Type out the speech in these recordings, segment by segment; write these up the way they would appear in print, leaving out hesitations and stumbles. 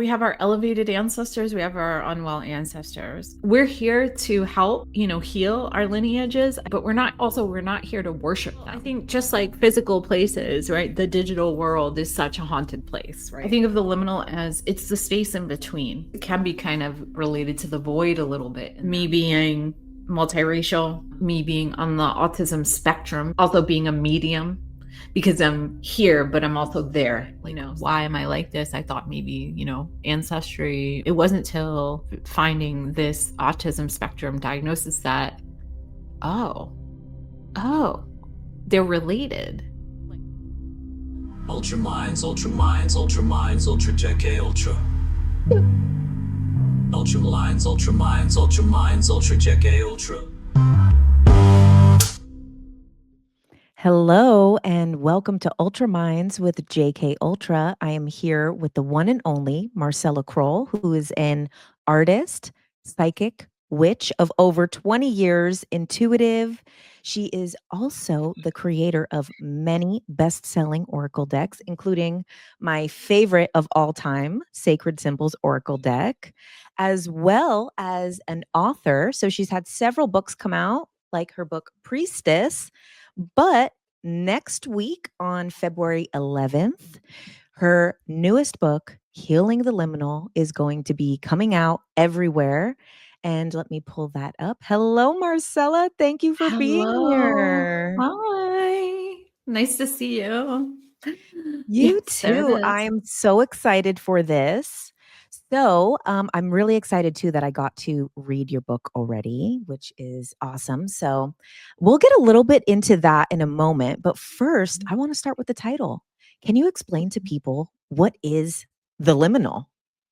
we have our elevated ancestors, we have our unwell ancestors. We're here to help, heal our lineages, but we're not here to worship them. I think just like physical places, right? The digital world is such a haunted place, right? I think of the liminal as it's the space in between. It can be kind of related to the void a little bit. Me being multiracial, me being on the autism spectrum, also being a medium, because I'm here, but I'm also there. Why am I like this? I thought maybe, ancestry. It wasn't till finding this autism spectrum diagnosis that, oh, they're related. Ultra minds, ultra minds, ultra minds, ultra JK, ultra. Ultra minds, ultra minds, ultra minds, ultra JK, ultra. Hello and welcome to Ultra Minds with JK Ultra. I am here with the one and only Marcella Kroll, who is an artist, psychic, witch of over 20 years, intuitive. She is also the creator of many best-selling oracle decks, including my favorite of all time, Sacred Symbols Oracle deck, as well as an author. So she's had several books come out, like her book Priestess. But next week on February 11th, her newest book, Healing the Liminal, is going to be coming out everywhere. And let me pull that up. Hello, Marcella. Thank you for being here. Hi. Nice to see you. You Yes, there too. it is. I'm so excited for this. So I'm really excited too that I got to read your book already, which is awesome. So we'll get a little bit into that in a moment. But first, I want to start with the title. Can you explain to people what is the liminal?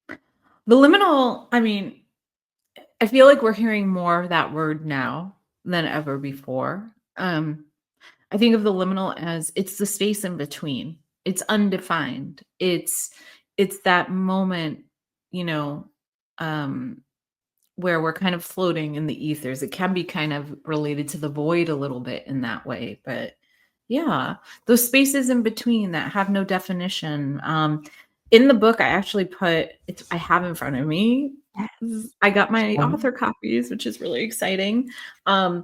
The liminal, I feel like we're hearing more of that word now than ever before. I think of the liminal as it's the space in between. It's undefined. It's that moment, you know, where we're kind of floating in the ethers. It can be kind of related to the void a little bit in that way, but yeah, those spaces in between that have no definition. In the book, I actually I have in front of me. I got my author copies, which is really exciting. I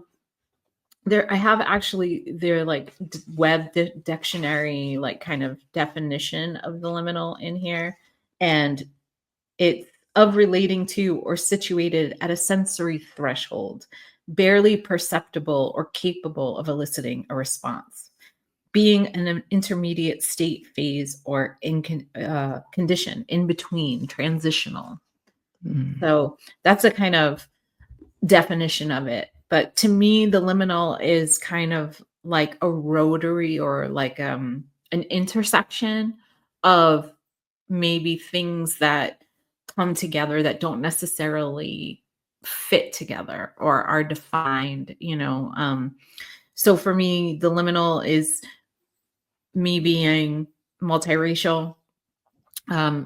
have actually their like web dictionary, like kind of definition of the liminal in here. And it's of relating to or situated at a sensory threshold, barely perceptible or capable of eliciting a response, being an intermediate state, phase, or condition, in between, transitional. So that's a kind of definition of it. But to me, the liminal is kind of like a rotary or like an intersection of maybe things that come together that don't necessarily fit together or are defined. So for me, the liminal is me being multiracial,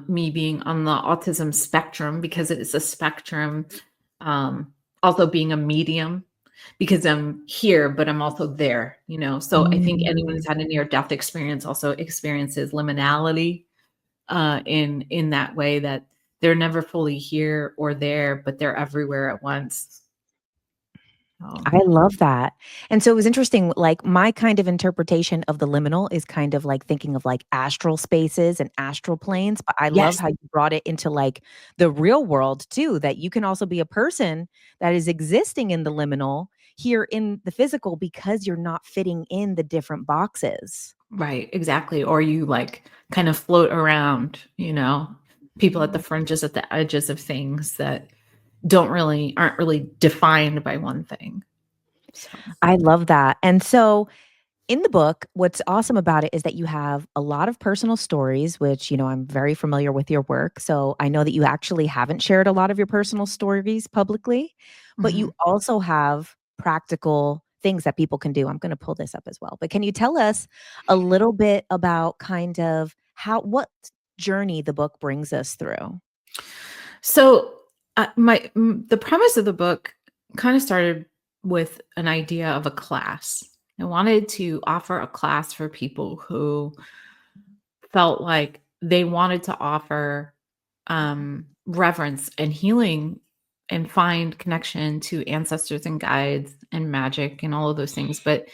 me being on the autism spectrum because it is a spectrum, also being a medium because I'm here, but I'm also there. So I think anyone who's had a near-death experience also experiences liminality in that way, that they're never fully here or there, but they're everywhere at once. I love that. And so it was interesting, like my kind of interpretation of the liminal is kind of like thinking of like astral spaces and astral planes, but I love Yes. how you brought it into like the real world too, that you can also be a person that is existing in the liminal here in the physical because you're not fitting in the different boxes. Right, exactly. Or you like kind of float around, people at the fringes, at the edges of things that aren't really defined by one thing. So. I love that. And so in the book, what's awesome about it is that you have a lot of personal stories, which, I'm very familiar with your work. So I know that you actually haven't shared a lot of your personal stories publicly, but you also have practical things that people can do. I'm going to pull this up as well. But can you tell us a little bit about kind of what journey the book brings us through? So the premise of the book kind of started with an idea of a class. I wanted to offer a class for people who felt like they wanted to offer reverence and healing and find connection to ancestors and guides and magic and all of those things, but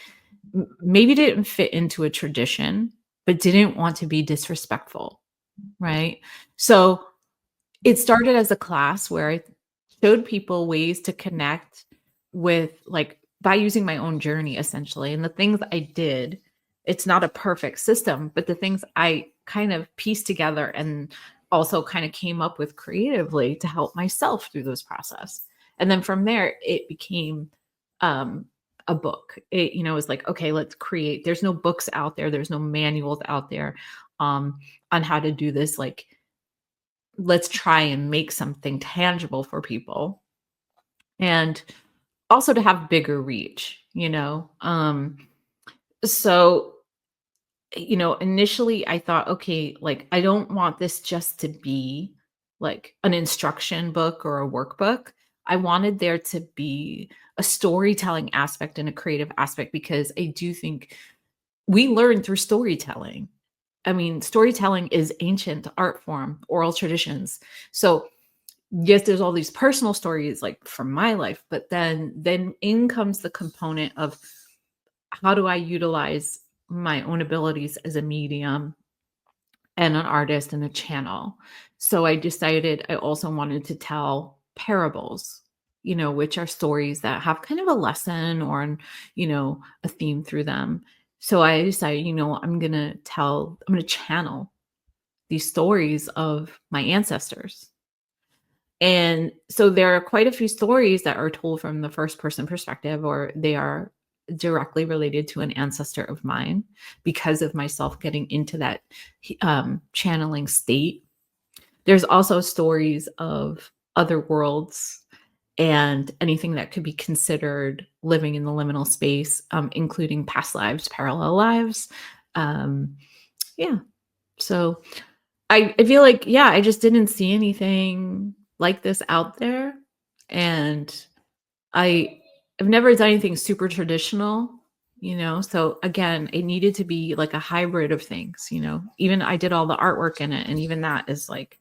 maybe didn't fit into a tradition, but didn't want to be disrespectful, right? So it started as a class where I showed people ways to connect with, like, by using my own journey essentially. And the things I did, it's not a perfect system, but the things I kind of pieced together and also kind of came up with creatively to help myself through those process. And then from there, it became um, a book. It, was like, okay, let's create. There's no books out there. There's no manuals out there on how to do this. Like, let's try and make something tangible for people. And also to have bigger reach, so initially I thought, okay, like, I don't want this just to be like an instruction book or a workbook. I wanted there to be a storytelling aspect and a creative aspect, because I do think we learn through storytelling. I mean, storytelling is ancient art form, oral traditions. So yes, there's all these personal stories like from my life, but then in comes the component of how do I utilize my own abilities as a medium and an artist and a channel. So I decided I also wanted to tell parables, which are stories that have kind of a lesson or a theme through them. So I decided, I'm going to channel these stories of my ancestors. And so there are quite a few stories that are told from the first person perspective, or they are directly related to an ancestor of mine because of myself getting into that channeling state. There's also stories of other worlds and anything that could be considered living in the liminal space, including past lives, parallel lives. Yeah. So I feel like, I just didn't see anything like this out there. And I've never done anything super traditional, so again, it needed to be like a hybrid of things, even I did all the artwork in it. And even that is like,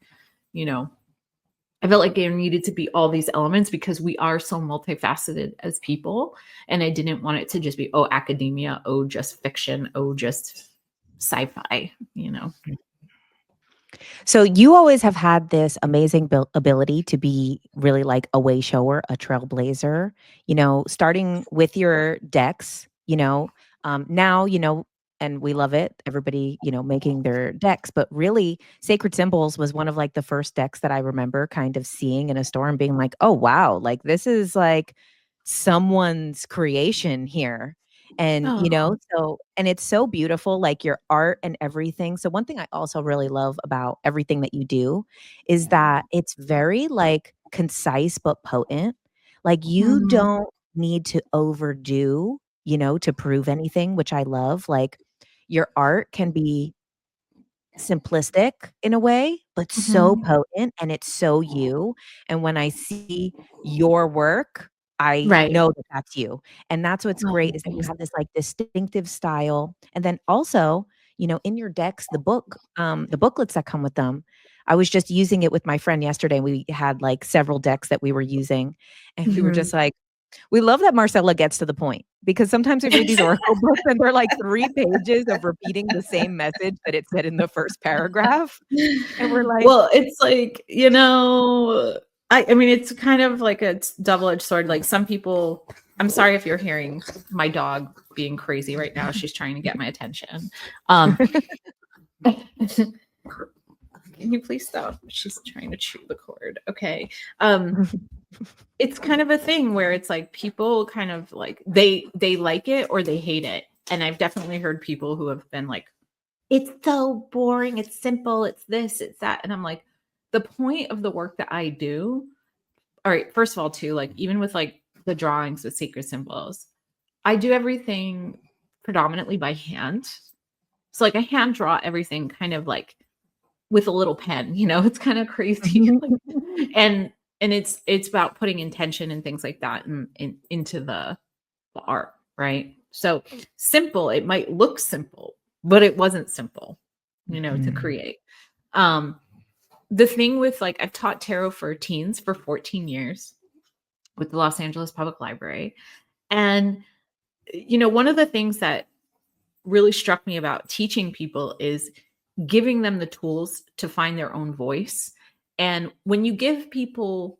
I felt like there needed to be all these elements because we are so multifaceted as people. And I didn't want it to just be, academia, just fiction, just sci-fi, So you always have had this amazing ability to be really like a way shower, a trailblazer, starting with your decks, now, and we love it. Everybody, making their decks, but really Sacred Symbols was one of like the first decks that I remember kind of seeing in a store and being like, oh, wow, like this is like someone's creation here. And, Oh. and it's so beautiful, like your art and everything. So one thing I also really love about everything that you do is that it's very like concise but potent. Like you Mhm. don't need to overdo, to prove anything, which I love. Like your art can be simplistic in a way, but so Mhm. potent and it's so you. And when I see your work, I Right. know that that's you. And that's what's Oh, great is that you thanks. have this like distinctive style. And then also, in your decks, the booklets that come with them. I was just using it with my friend yesterday. We had like several decks that we were using, and we were Mhm. just like, we love that Marcella gets to the point, because sometimes we read these oracle books and they're like 3 pages of repeating the same message that it said in the first paragraph, and we're like, Well, it's like, I mean, it's kind of like a double-edged sword. Like some people, I'm sorry if you're hearing my dog being crazy right now. She's trying to get my attention. Um, can you please stop? She's trying to chew the cord. Okay. It's kind of a thing where it's like people kind of like they like it or they hate it. And I've definitely heard people who have been like, it's so boring, it's simple, it's this, it's that. And I'm like, the point of the work that I do, all right, first of all, too, like even with like the drawings with Sacred Symbols, I do everything predominantly by hand. So like I hand draw everything kind of like with a little pen, it's kind of crazy. Like, and it's about putting intention and things like that into the art, right? So simple, it might look simple, but it wasn't simple, to Mhm. create. Um, the thing with like, I've taught tarot for teens for 14 years with the Los Angeles Public Library. And, one of the things that really struck me about teaching people is giving them the tools to find their own voice. And when you give people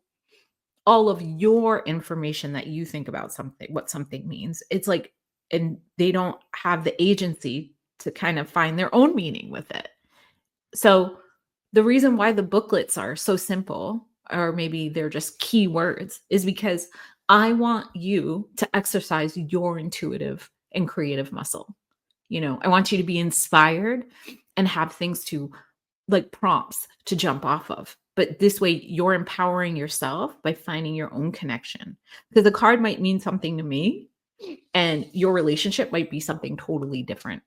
all of your information that you think about something, what something means, it's like, and they don't have the agency to kind of find their own meaning with it. So the reason why the booklets are so simple, or maybe they're just key words, is because I want you to exercise your intuitive and creative muscle. I want you to be inspired and have things to, like, prompts to jump off of. But this way you're empowering yourself by finding your own connection. Because the card might mean something to me and your relationship might be something totally different,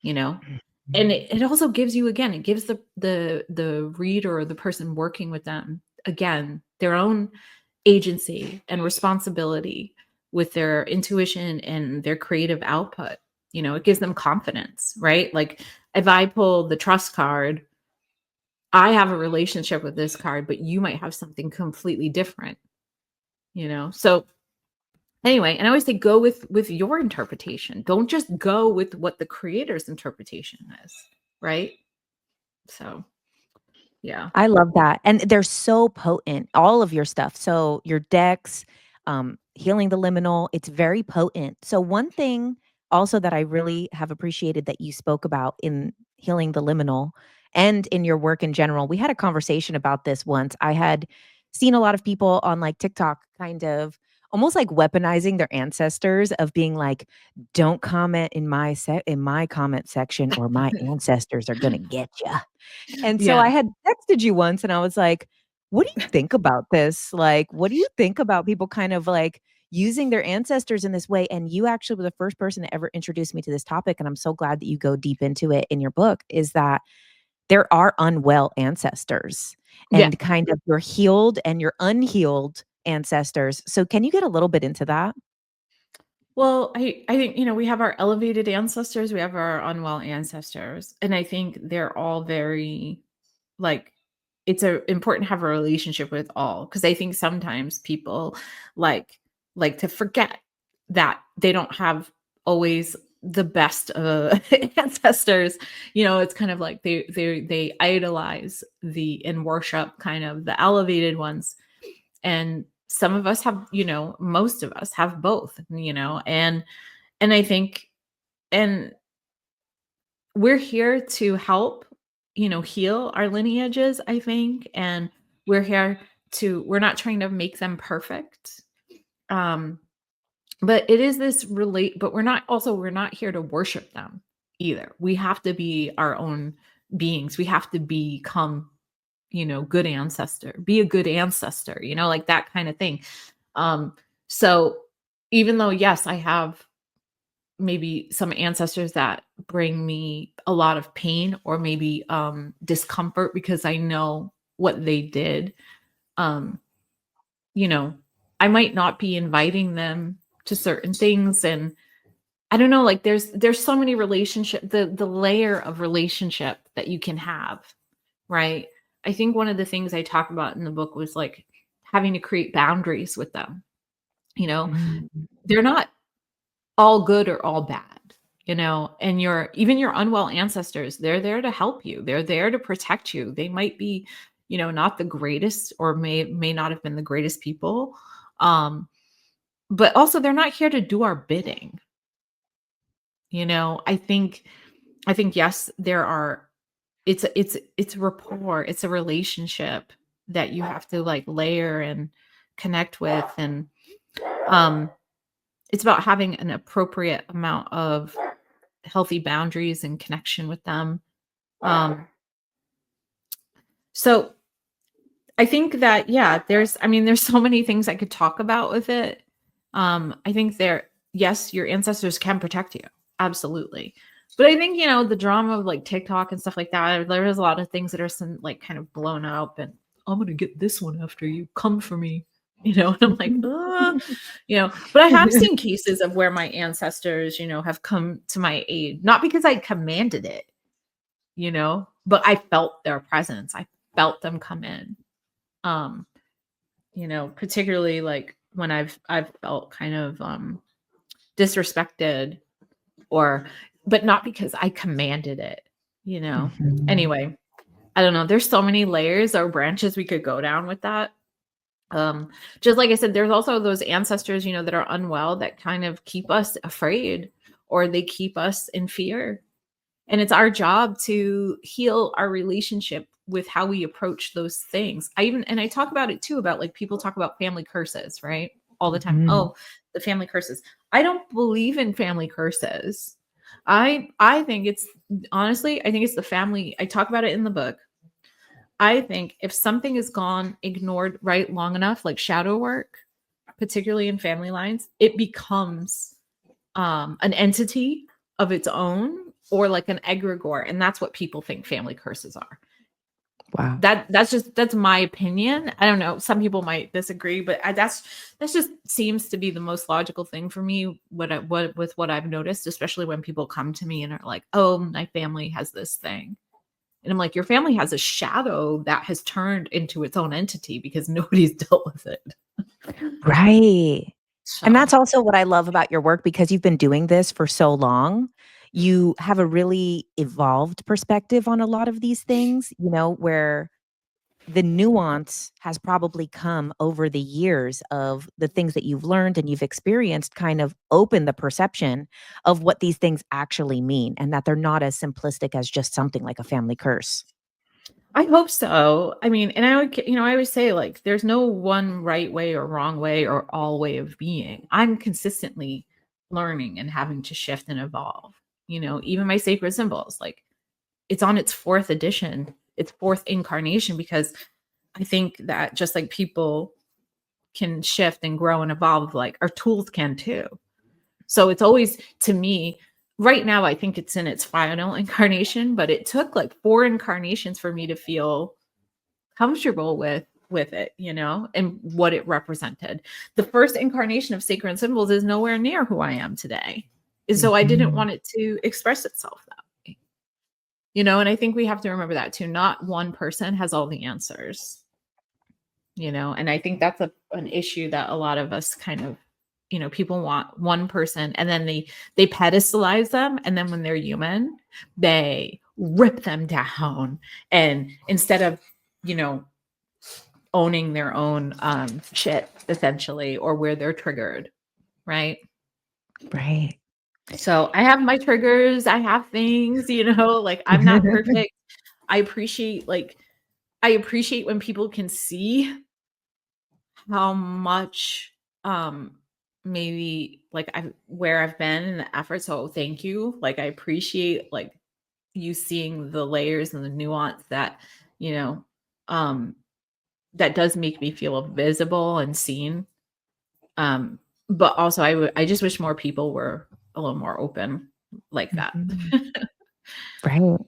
And it also gives you, again, it gives the reader or the person working with them, again, their own agency and responsibility with their intuition and their creative output. It gives them confidence, right? Like, if I pull the trust card, I have a relationship with this card, but you might have something completely different, So anyway, and I always say, go with your interpretation. Don't just go with what the creator's interpretation is, right? So, yeah. I love that. And they're so potent, all of your stuff. So your decks, healing the liminal, it's very potent. So one thing also that I really have appreciated that you spoke about in healing the liminal and in your work in general, we had a conversation about this once. I had seen a lot of people on like TikTok kind of almost like weaponizing their ancestors of being like, don't comment in my comment section or my ancestors are gonna get you. And so I Yeah. had texted you once and I was like, "What do you think about this? Like, what do you think about people kind of like using their ancestors in this way?" And you actually were the first person to ever introduce me to this topic. And I'm so glad that you go deep into it in your book, is that there are unwell ancestors Yeah. and kind of your healed and your unhealed ancestors. So can you get a little bit into that? Well, I think, we have our elevated ancestors, we have our unwell ancestors, and I think they're all very, like, it's important to have a relationship with all, because I think sometimes people like to forget that they don't have always the best ancestors. It's kind of like they idolize and worship kind of the elevated ones, and some of us have, most of us have both, and I think, and we're here to help, heal our lineages, I think, and we're not trying to make them perfect. Um, but it is this but we're not here to worship them either. We have to be our own beings. We have to become, good ancestor, be a good ancestor, like that kind of thing. So even though, yes, I have maybe some ancestors that bring me a lot of pain or maybe discomfort because I know what they did, um you know I might not be inviting them to certain things. And I don't know, like, there's so many relationship, the layer of relationship that you can have, right? I think one of the things I talk about in the book was like having to create boundaries with them. you know Mm. they're not all good or all bad, and your unwell ancestors, they're there to help you. They're there to protect you. They might be, not the greatest, or may not have been the greatest people. But also they're not here to do our bidding. I think yes, there are, it's rapport, it's a relationship that you have to like layer and connect with. And um it's about having an appropriate amount of healthy boundaries and connection with them. So I think that, yeah, there's so many things I could talk about with it. I think yes, your ancestors can protect you. Absolutely. But I think, the drama of like TikTok and stuff like that, there is a lot of things that are some like kind of blown up, and I'm going to get this one after you, come for me, and I'm like, but I have seen cases of where my ancestors, have come to my aid, not because I commanded it, but I felt their presence. felt them come in. Particularly like when I've felt kind of disrespected, but not because I commanded it, Mhm. Anyway, I don't know. There's so many layers or branches we could go down with that. Just like I said, there's also those ancestors, that are unwell that kind of keep us afraid, or they keep us in fear. And it's our job to heal our relationship with how we approach those things. I talk about it too, about like people talk about family curses, right? All the time. Mhm. Oh, the family curses. I don't believe in family curses. I think it's honestly, I think it's the family. I talk about it in the book. I think if something is gone ignored right long enough, like shadow work, particularly in family lines, it becomes an entity of its own, or like an egregore, and that's what people think family curses are. Wow. That's my opinion. I don't know. Some people might disagree, but that's just seems to be the most logical thing for me. What I've noticed, especially when people come to me and are like, "Oh, my family has this thing," and I'm like, "Your family has a shadow that has turned into its own entity because nobody's dealt with it." Right. And So that's also what I love about your work because you've been doing this for so long. You have a really evolved perspective on a lot of these things, where the nuance has probably come over the years of the things that you've learned and you've experienced kind of open the perception of what these things actually mean and that they're not as simplistic as just something like a family curse. I hope so. I mean, and I always say like, there's no one right way or wrong way or all way of being. I'm consistently learning and having to shift and evolve. Even my sacred symbols, like it's on its fourth edition, its fourth incarnation, because I think that just like people can shift and grow and evolve, like our tools can too. So it's always, to me, right now, I think it's in its final incarnation, but it took like 4 incarnations for me to feel comfortable with it, and what it represented. The first incarnation of sacred symbols is nowhere near who I am today. And so I didn't Mhm. want it to express itself that way. And I think we have to remember that too. Not one person has all the answers. And I think that's an issue that a lot of us kind of, people want one person, and then they pedestalize them, and then when they're human, they rip them down, and instead of, you know owning their own shit, essentially, or where they're triggered, right? Right. So I have my triggers, I have things, like I'm not perfect. I appreciate like I appreciate when people can see how much maybe like I've where I've been in the effort. So thank you. Like I appreciate like you seeing the layers and the nuance that, you know, um that does make me feel visible and seen. But also I just wish more people were a little more open like that. Mhm. Right.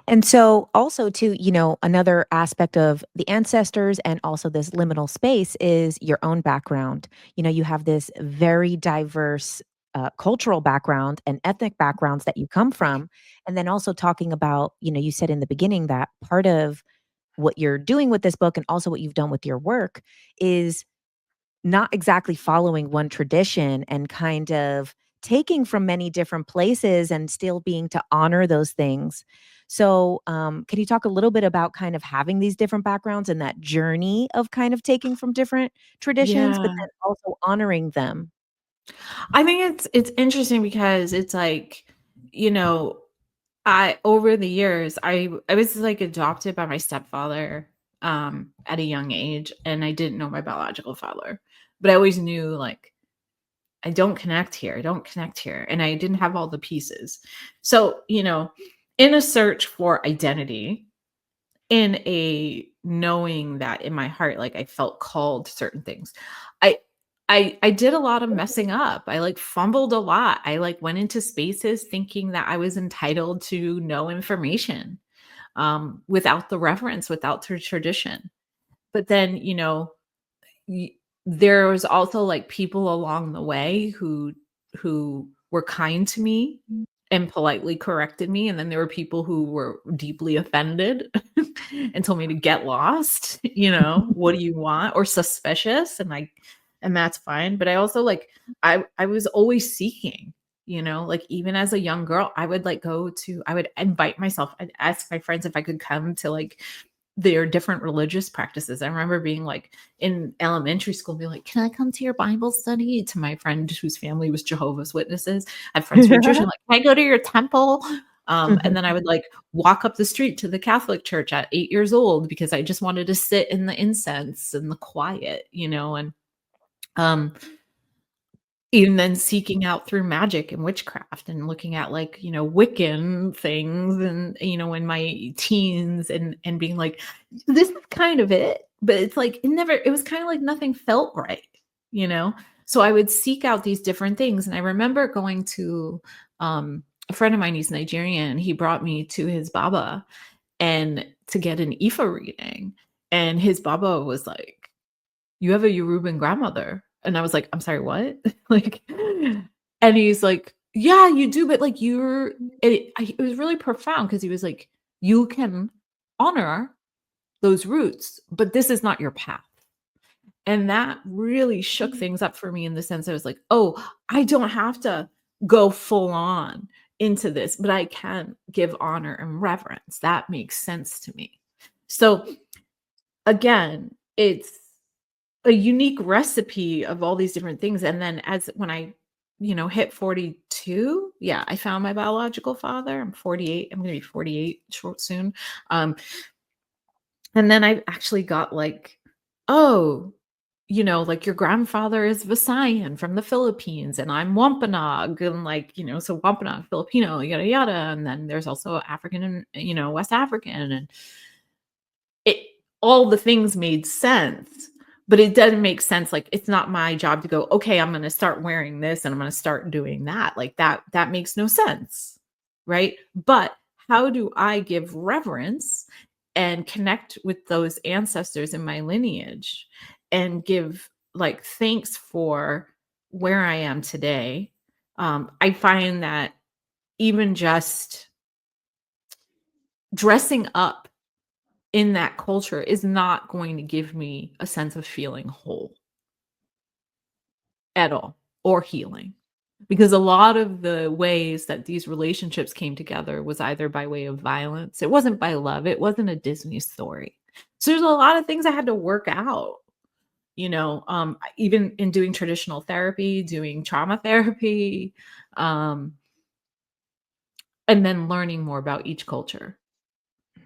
And so also too, another aspect of the ancestors and also this liminal space is your own background. You have this very diverse cultural background and ethnic backgrounds that you come from. And then also talking about, you said in the beginning that part of what you're doing with this book and also what you've done with your work is not exactly following one tradition and kind of taking from many different places and still being to honor those things. So, can you talk a little bit about kind of having these different backgrounds and that journey of kind of taking from different traditions, but Yeah. then also honoring them? I think it's interesting because it's like, you know, I over the years, I was like adopted by my stepfather at a young age, and I didn't know my biological father. But I always knew like I don't connect here. I don't connect here. And I didn't have all the pieces. So, in a search for identity, in a knowing that in my heart, like I felt called to certain things. I I did a lot of messing up. I like fumbled a lot. I like went into spaces thinking that I was entitled to know information without the reverence, without the tradition. But then, y- there was also like people along the way who were kind to me and politely corrected me, and then there were people who were deeply offended and told me to get lost, "What do you want?" or suspicious, and that's fine, but I also, like, I was always seeking, like, even as a young girl, I would, like, I would invite myself, I'd ask my friends if I could come to, like, their different religious practices. I remember being, like, in elementary school, being like, "Can I come to your Bible study?" To my friend whose family was Jehovah's Witnesses. I have friends who are Jewish, I'm like, "Can I go to your temple?" And then I would, like, walk up the street to the Catholic church at 8 years old because I just wanted to sit in the incense and the quiet, and, um even then seeking out through magic and witchcraft and looking at, like, Wiccan things and, in my teens and being like, "This is kind of it," but it's like it was kinda like nothing felt right, you know? So I would seek out these different things, and I remember going to, a friend of mine, he's Nigerian, he brought me to his Baba and to get an Ifa reading, and his Baba was like, "You have a Yoruban grandmother." And I was like, "I'm sorry, what?" Like, and he's like, "Yeah, you do, but, like, it was really profound because he was like, "You can honor those roots, but this is not your path." And that really shook things up for me in the sense I was like, "Oh, I don't have to go full on into this, but I can give honor and reverence. That makes sense to me." So, again, it's a unique recipe of all these different things, and then as when I, hit 42, yeah, I found my biological father. I'm 48. I'm gonna be 48 short soon. Um, and then I actually got like, "Oh, like your grandfather is Visayan from the Philippines, and I'm Wampanoag," and like, so Wampanoag, Filipino, yada yada, and then there's also African and, West African, and it all the things made sense, but it doesn't make sense, like, it's not my job to go, "Okay, I'm gonna start wearing this, and I'm gonna start doing that," like, that makes no sense, right? But how do I give reverence and connect with those ancestors in my lineage and give, like, thanks for where I am today? I find that even just dressing up in that culture is not going to give me a sense of feeling whole at all or healing. Because a lot of the ways that these relationships came together was either by way of violence. It wasn't by love. It wasn't a Disney story. So there's a lot of things I had to work out, even in doing traditional therapy, doing trauma therapy, um, and then learning more about each culture.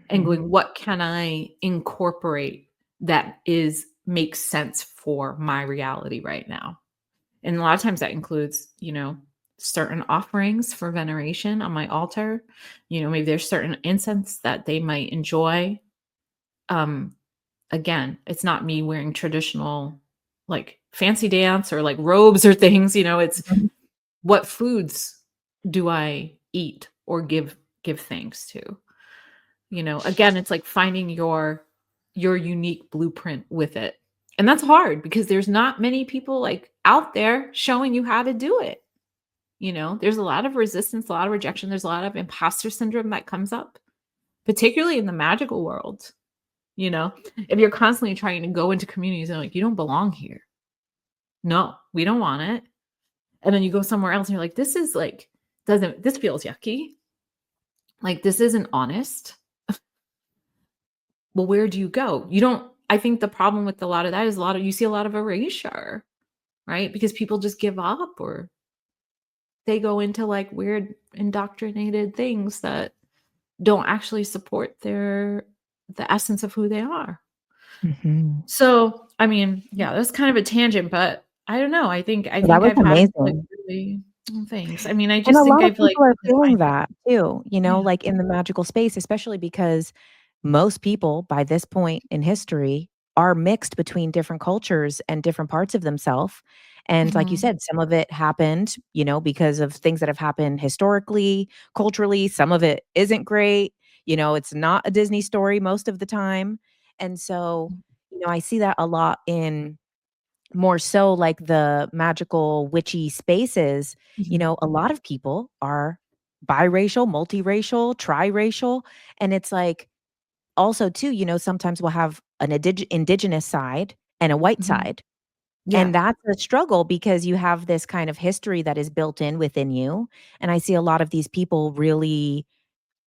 And Mhm. going, what can I incorporate that is makes sense for my reality right now? And a lot of times that includes, certain offerings for veneration on my altar. Maybe there's certain incense that they might enjoy. Um, Again, it's not me wearing traditional like fancy dance or like robes or things, it's Mhm. what foods do I eat or give thanks to? Again, it's like finding your unique blueprint with it. And that's hard because there's not many people like out there showing you how to do it. There's a lot of resistance, a lot of rejection, there's a lot of imposter syndrome that comes up, particularly in the magical world. If you're constantly trying to go into communities and like, you don't belong here. No, we don't want it. And then you go somewhere else and you're like, this is like, doesn't this feels yucky? Like this isn't honest. Well, where do you go? You don't I think the problem with a lot of that is you see a lot of erasure, right? Because people just give up or they go into like weird indoctrinated things that don't actually support the essence of who they are. Mhm. So, I mean, yeah, that's kind of a tangent, but I don't know. I Well, that think was I've had like amazing. really thanks. I mean, I And a just think lot of I've like people are feeling defined it. that too, Yeah. like in the magical space, especially because most people by this point in history are mixed between different cultures and different parts of themselves. And like you Mhm. said, some of it happened, because of things that have happened historically, culturally. Some of it isn't great. It's not a Disney story most of the time. And so, I see that a lot in more so like the magical witchy spaces. Mhm. A lot of people are biracial, multiracial, triracial. And it's like also too, you know, sometimes we'll have an indigenous side and a white Mhm. side. Yeah. And that's a struggle because you have this kind of history that is built in within you. And I see a lot of these people really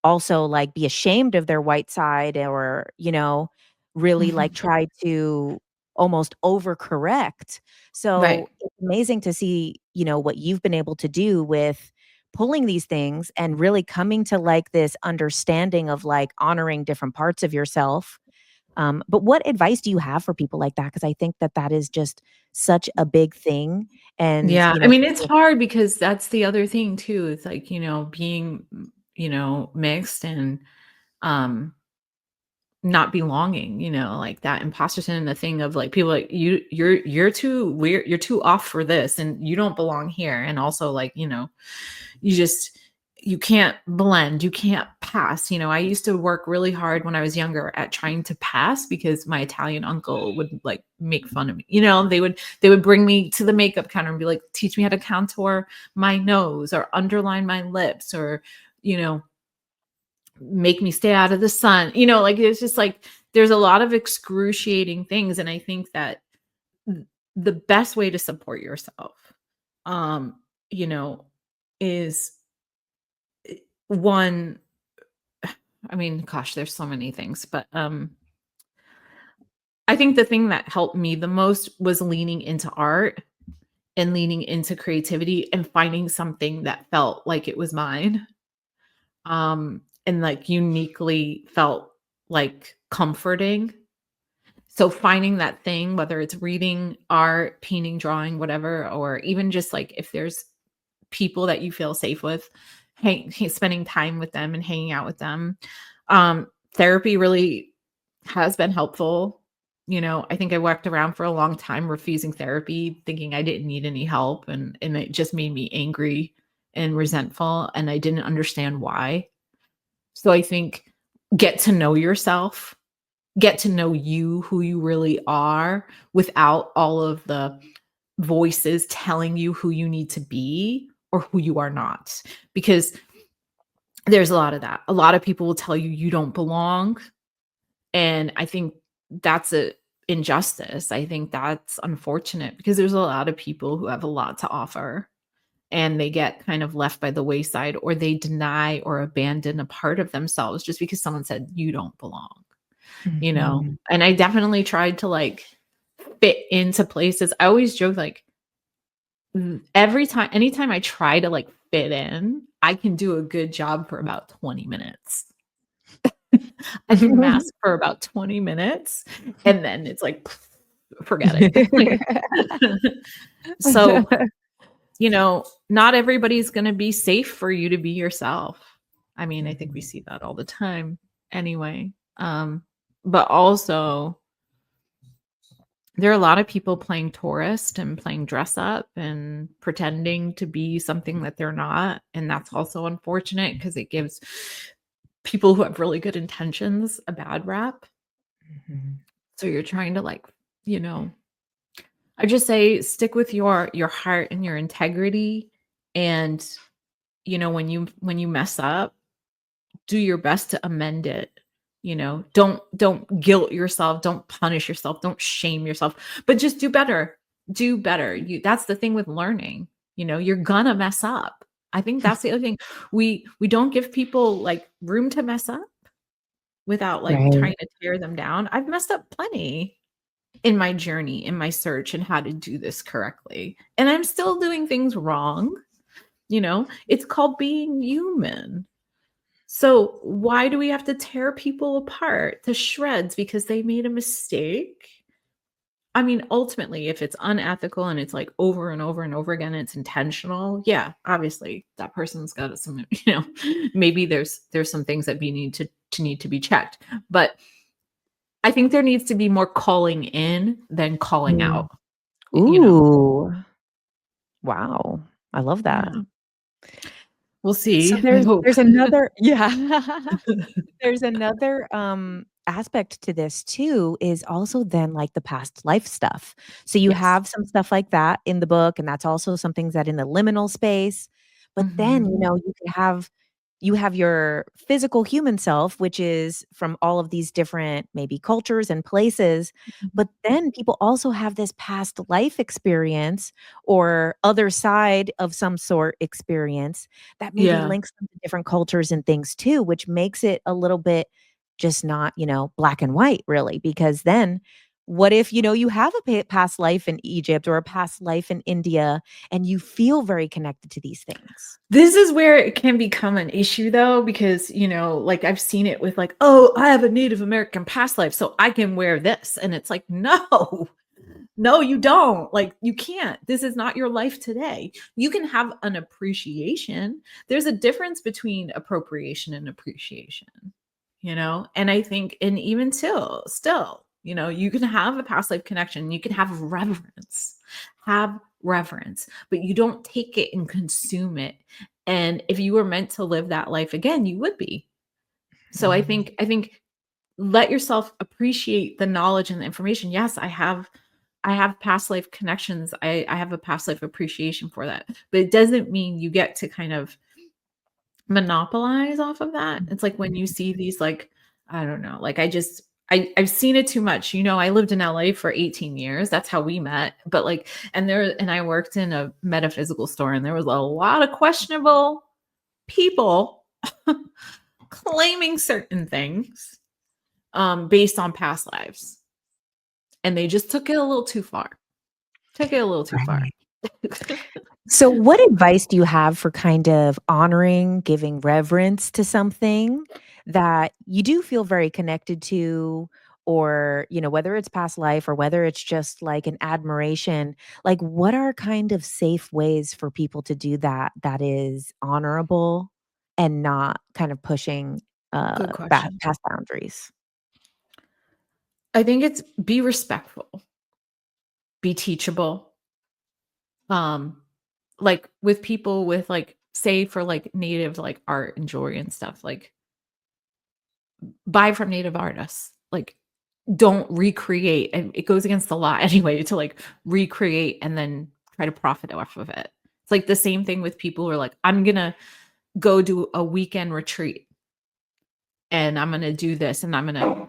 also, like, be ashamed of their white side or, you know, really, like, Mhm. try to almost overcorrect. Right. So, it's amazing to see, you know, what you've been able to do with pulling these things and really coming to, like, this understanding of, like, honoring different parts of yourself. But what advice do you have for people like that? Because I think that that is just such a big thing and, Yeah. you I know mean, it's hard because that's the other thing too. It's like, being, mixed and um not belonging, like that imposter syndrome, the thing of like people like you're too weird, you're too off for this and you don't belong here. And also like, you just you can't blend, you can't pass. I used to work really hard when I was younger at trying to pass because my Italian uncle would like make fun of me. They would bring me to the makeup counter and be like, teach me how to contour my nose or underline my lips or, you know, make me stay out of the sun. Like it's just like there's a lot of excruciating things. And I think that the best way to support yourself, um, you know, is one, I mean, gosh, there's so many things, but I think the thing that helped me the most was leaning into art and leaning into creativity and finding something that felt like it was mine. And like uniquely felt like comforting. So finding that thing, whether it's reading, art, painting, drawing, whatever, or even just like if there's people that you feel safe with, spending time with them and hanging out with them. Therapy really has been helpful. I think I walked around for a long time refusing therapy, thinking I didn't need any help, and it just made me angry and resentful, and I didn't understand why. So I think get to know yourself, get to know you, who you really are, without all of the voices telling you who you need to be or who you are not. Because there's a lot of that. A lot of people will tell you you don't belong. And I think that's a injustice. I think that's unfortunate because there's a lot of people who have a lot to offer and they get kind of left by the wayside or they deny or abandon a part of themselves just because someone said you don't belong. Mhm. And I definitely tried to like fit into places. I always joke like anytime I try to like fit in, I can do a good job for about 20 minutes. I can mask for about 20 minutes and then it's like forget it. Like, so, not everybody's going to be safe for you to be yourself. I mean, I think we Mhm. see that all the time anyway. But also there are a lot of people playing tourist and playing dress up and pretending to be something that they're not. And that's also unfortunate because it gives people who have really good intentions a bad rap. Mhm. So you're trying to like, you know, I just say stick with your heart and your integrity. And, when you mess up, do your best to amend it. Don't guilt yourself, don't punish yourself, don't shame yourself, but just do better. Do better. That's the thing with learning. You're gonna mess up. I think that's the other thing. We don't give people like room to mess up without like Right. trying to tear them down. I've messed up plenty in my journey, in my search and how to do this correctly. And I'm still doing things wrong. It's called being human. So why do we have to tear people apart to shreds because they made a mistake? I mean, ultimately, if it's unethical and it's like over and over and over again, it's intentional. Yeah, obviously that person's got some, maybe there's some things that we need to be checked. But I think there needs to be more calling in than calling Mm. out, you know. Ooh, wow. I love that. Yeah. We'll So see. I hope. there's another yeah. There's another, aspect to this too is also then, like, the past life stuff. So you Yes. have some stuff like that in the book, and that's also some things that in the liminal space, but then, Mhm. you can have you have your physical human self, which is from all of these different maybe cultures and places. Mhm. But then people also have this past life experience or other side of some sort experience that maybe Yeah. links them to different cultures and things too, which makes it a little bit just not, black and white really. Because then what if, you have a past life in Egypt or a past life in India and you feel very connected to these things? This is where it can become an issue though, because, like I've seen it with like, oh, I have a Native American past life, so I can wear this. And it's like, no, no, you don't. Like, you can't. This is not your life today. You can have an appreciation. There's a difference between appropriation and appreciation, And I think, and even still, you can have a past life connection, you can have reverence, but you don't take it and consume it. And if you were meant to live that life again, you would be. So Mhm. I think let yourself appreciate the knowledge and the information. Yes, I have past life connections. I have a past life appreciation for that. But it doesn't mean you get to kind of monopolize off of that. It's like when you see these like, I don't know, like I've seen it too much. I lived in LA for 18 years. That's how we met. But like, and I worked in a metaphysical store, and there was a lot of questionable people claiming certain things based on past lives. And they just took it a little too far. Took it a little too far. Right. So, what advice do you have for kind of honoring, giving reverence to something that you do feel very connected to, or, whether it's past life or whether it's just like an admiration? Like, what are kind of safe ways for people to do that that is honorable and not kind of pushing Good question. past boundaries? I think it's be respectful, be teachable. Um, like with people with like, say for like native like art and jewelry and stuff, like buy from native artists. Like don't recreate. And it goes against the law anyway to like recreate and then try to profit off of it. It's like the same thing with people who are like, I'm gonna go do a weekend retreat and I'm gonna do this and I'm gonna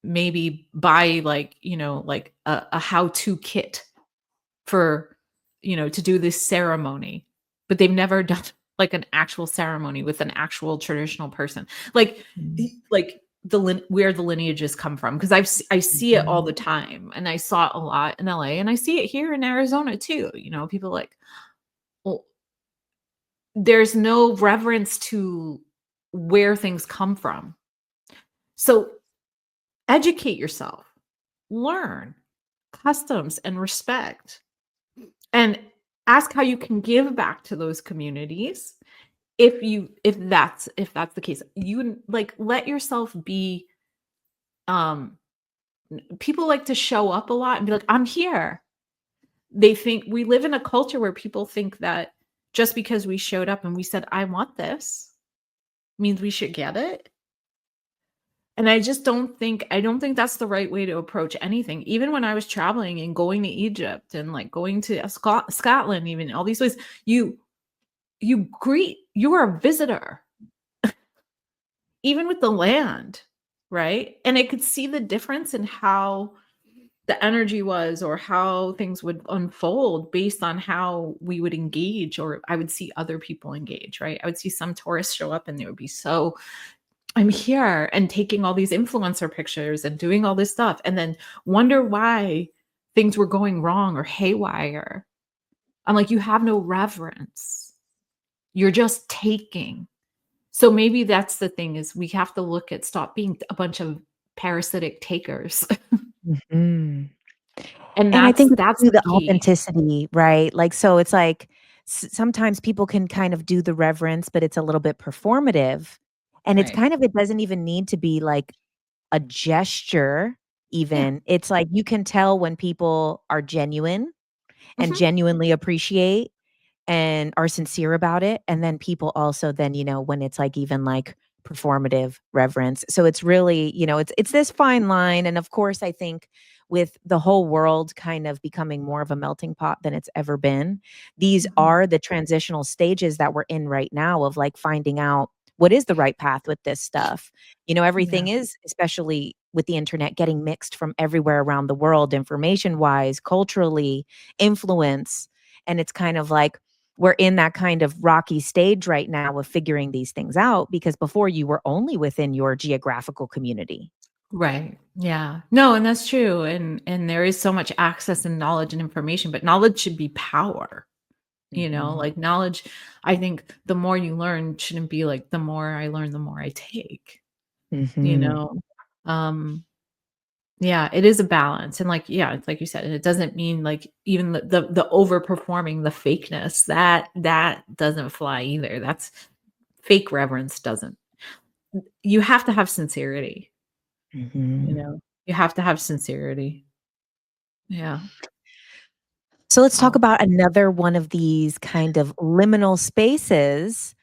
maybe buy like, like a how-to kit for, to do this ceremony, but they've never done like an actual ceremony with an actual traditional person. Like, Mm. like where the lineages come from. Because I see it all Mhm. the time, and I saw it a lot in LA, and I see it here in Arizona too. People like, well, there's no reverence to where things come from. So educate yourself, learn customs and respect, and ask how you can give back to those communities. If that's the case, you like let yourself be. People like to show up a lot and be like, I'm here. They think we live in a culture where people think that just because we showed up and we said I want this means we should get it. And I don't think that's the right way to approach anything. Even when I was traveling and going to Egypt and like going to Scotland, even all these places, you are a visitor, even with the land, right? And I could see the difference in how the energy was or how things would unfold based on how we would engage, or I would see other people engage, right? I would see some tourists show up and they would be so, I'm here, and taking all these influencer pictures and doing all this stuff, and then wonder why things were going wrong or haywire. I'm like, you have no reverence. You're just taking. So maybe that's the thing, is we have to stop being a bunch of parasitic takers. Mhm. And And I that's think it's that's through the the key. authenticity, right? Like, so it's like sometimes people can kind of do the reverence, but it's a little bit performative. And it's Right. kind of, it doesn't even need to be like a gesture, Yeah. even. It's like you can tell when people are genuine and Mhm. genuinely appreciate and are sincere about it. And then people also then, when it's like even like performative reverence. So it's really, it's this fine line. And of course, I think with the whole world kind of becoming more of a melting pot than it's ever been, these Mhm. are the transitional stages that we're in right now of like finding out what is the right path with this stuff. Yeah. Everything is, especially with the internet, getting mixed from everywhere around the world, information wise, culturally, influence. And it's kind of like we're in that kind of rocky stage right now of figuring these things out, because before you were only within your geographical community. Right. Yeah. No, and that's true. And there is so much access and knowledge and information, but knowledge should be power. Mhm. Like knowledge, I think the more you learn shouldn't be like the more I learn, the more I take, you Mhm. know. Um yeah, it is a balance. And like, yeah, it's like you said, it doesn't mean like even the overperforming, the fakeness, that doesn't fly either. That's fake reverence doesn't. You have to have sincerity, you Mhm. know. You have to have sincerity. Yeah. So let's talk Oh. about another one of these kind of liminal spaces.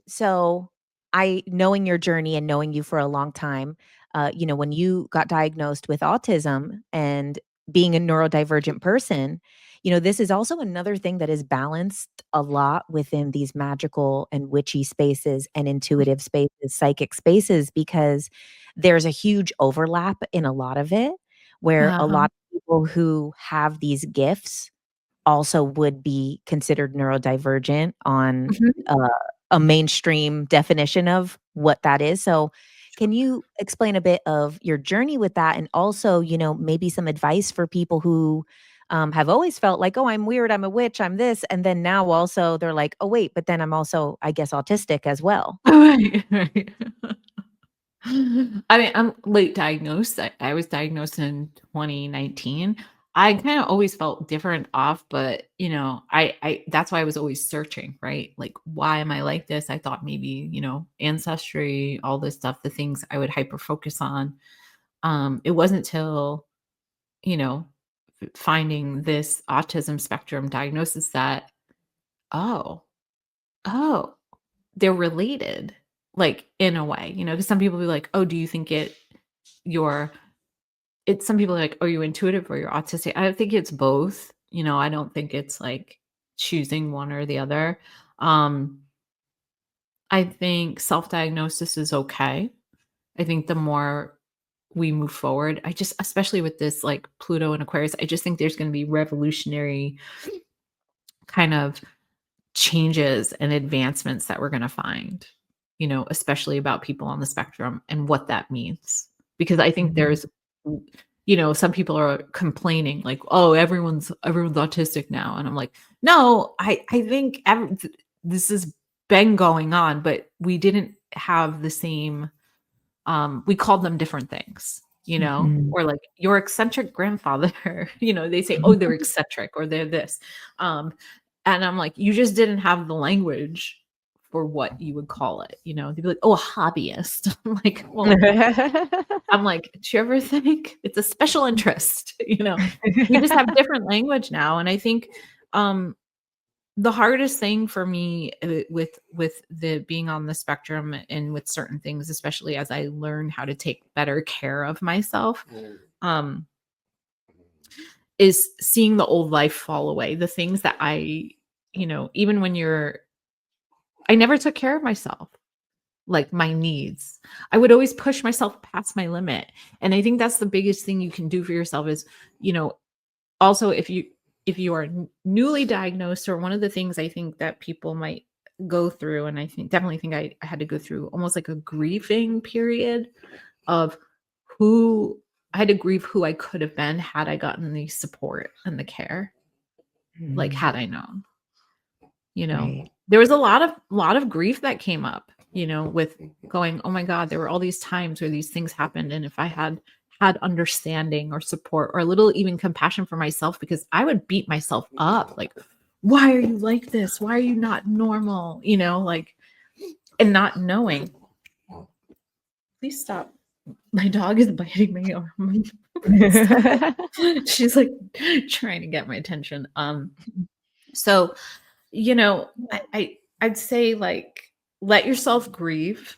So I, knowing your journey and knowing you for a long time, when you got diagnosed with autism and being a neurodivergent person, this is also another thing that is balanced a lot within these magical and witchy spaces and intuitive spaces, psychic spaces, because there's a huge overlap in a lot of it, where a Uh-huh. lot of people who have these gifts also would be considered neurodivergent on Mhm. uh, a mainstream definition of what that is. So, can you explain a bit of your journey with that, and also, maybe some advice for people who have always felt like, "Oh, I'm weird, I'm a witch, I'm this," and then now also they're like, "Oh, wait, but then I'm also, I guess, autistic as well." Right, right. I mean, I'm late diagnosed. I was diagnosed in 2019. I kind of always felt different off, but I that's why I was always searching, right? Like, why am I like this? I thought maybe, ancestry, all this stuff, the things I would hyper focus on. It wasn't till, you know, finding this autism spectrum diagnosis that, oh, oh, they're related, like, in a way, because some people be like, "Oh, do you think you're" it's some people are like, "Are you intuitive or you're autistic?" I don't think it's both, I don't think it's, like, choosing one or the other. Um, I think self-diagnosis is okay. I think the more we move forward, I just especially with this, like, Pluto and Aquarius, I just think there's gonna be revolutionary kind of changes and advancements that we're gonna find, especially about people on the spectrum and what that means. Because I think Mhm. there's some people are complaining like, "Oh, everyone's autistic now." And I'm like, "No, I think this has been going on, but we didn't have the same we called them different things, Mhm. or like your eccentric grandfather, they say, "Oh, they're eccentric or they're this." Um, and I'm like, "You just didn't have the language for what you would call it," They'd be like, "Oh, a hobbyist." I'm like, "Well," I'm like, "Do you ever think it's a special interest?" We just have different language now, and I think, um the hardest thing for me, with the being on the spectrum and with certain things, especially as I learn how to take better care of myself, um, is seeing the old life fall away. The things that even when I never took care of myself, like my needs. I would always push myself past my limit. And I think that's the biggest thing you can do for yourself is, you know, also if you are newly diagnosed, or one of the things I think that people might go through, and I think definitely think I had to go through almost like a grieving period of who I had to grieve who I could have been had I gotten the support and the care, like Mm, had I known. right. There was a lot of grief that came up, with going, "Oh my god, there were all these times where these things happened, and if I had understanding or support or a little even compassion for myself," because I would beat myself up like, "Why are you like this? Why are you not normal?" Like, and not knowing. Please stop. My dog is biting my arm. Please stop. She's like trying to get my attention. So I'd say, like, let yourself grieve,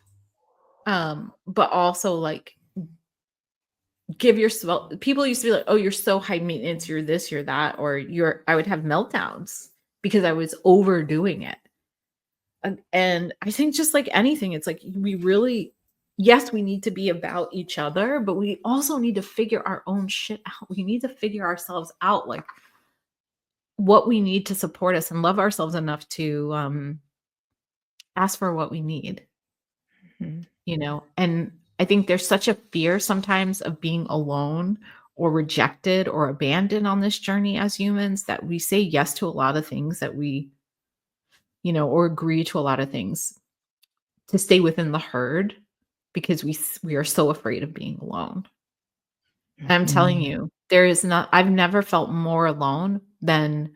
but also, like, give yourself, people used to be like, oh, you're so high maintenance, you're this, you're that, or I would have meltdowns because I was overdoing it. And I think just like anything, it's like we really, yes, we need to be about each other, but we also need to figure our own shit out. We need to figure ourselves out, like what we need to support us and love ourselves enough to ask for what we need, And I think there's such a fear sometimes of being alone or rejected or abandoned on this journey as humans that we say yes to a lot of things that or agree to a lot of things to stay within the herd because we are so afraid of being alone. And I'm telling you, I've never felt more alone than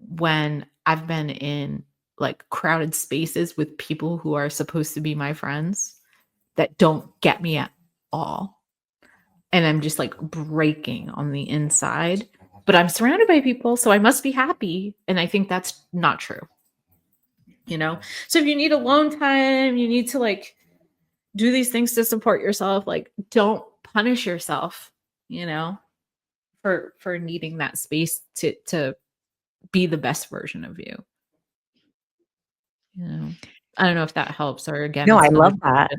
when I've been in like crowded spaces with people who are supposed to be my friends that don't get me at all. And I'm just like breaking on the inside, but I'm surrounded by people, so I must be happy. And I think that's not true. So if you need alone time, you need to like do these things to support yourself, like don't punish yourself, for needing that space to be the best version of you. I don't know if that helps, or again, No, it's I another love that.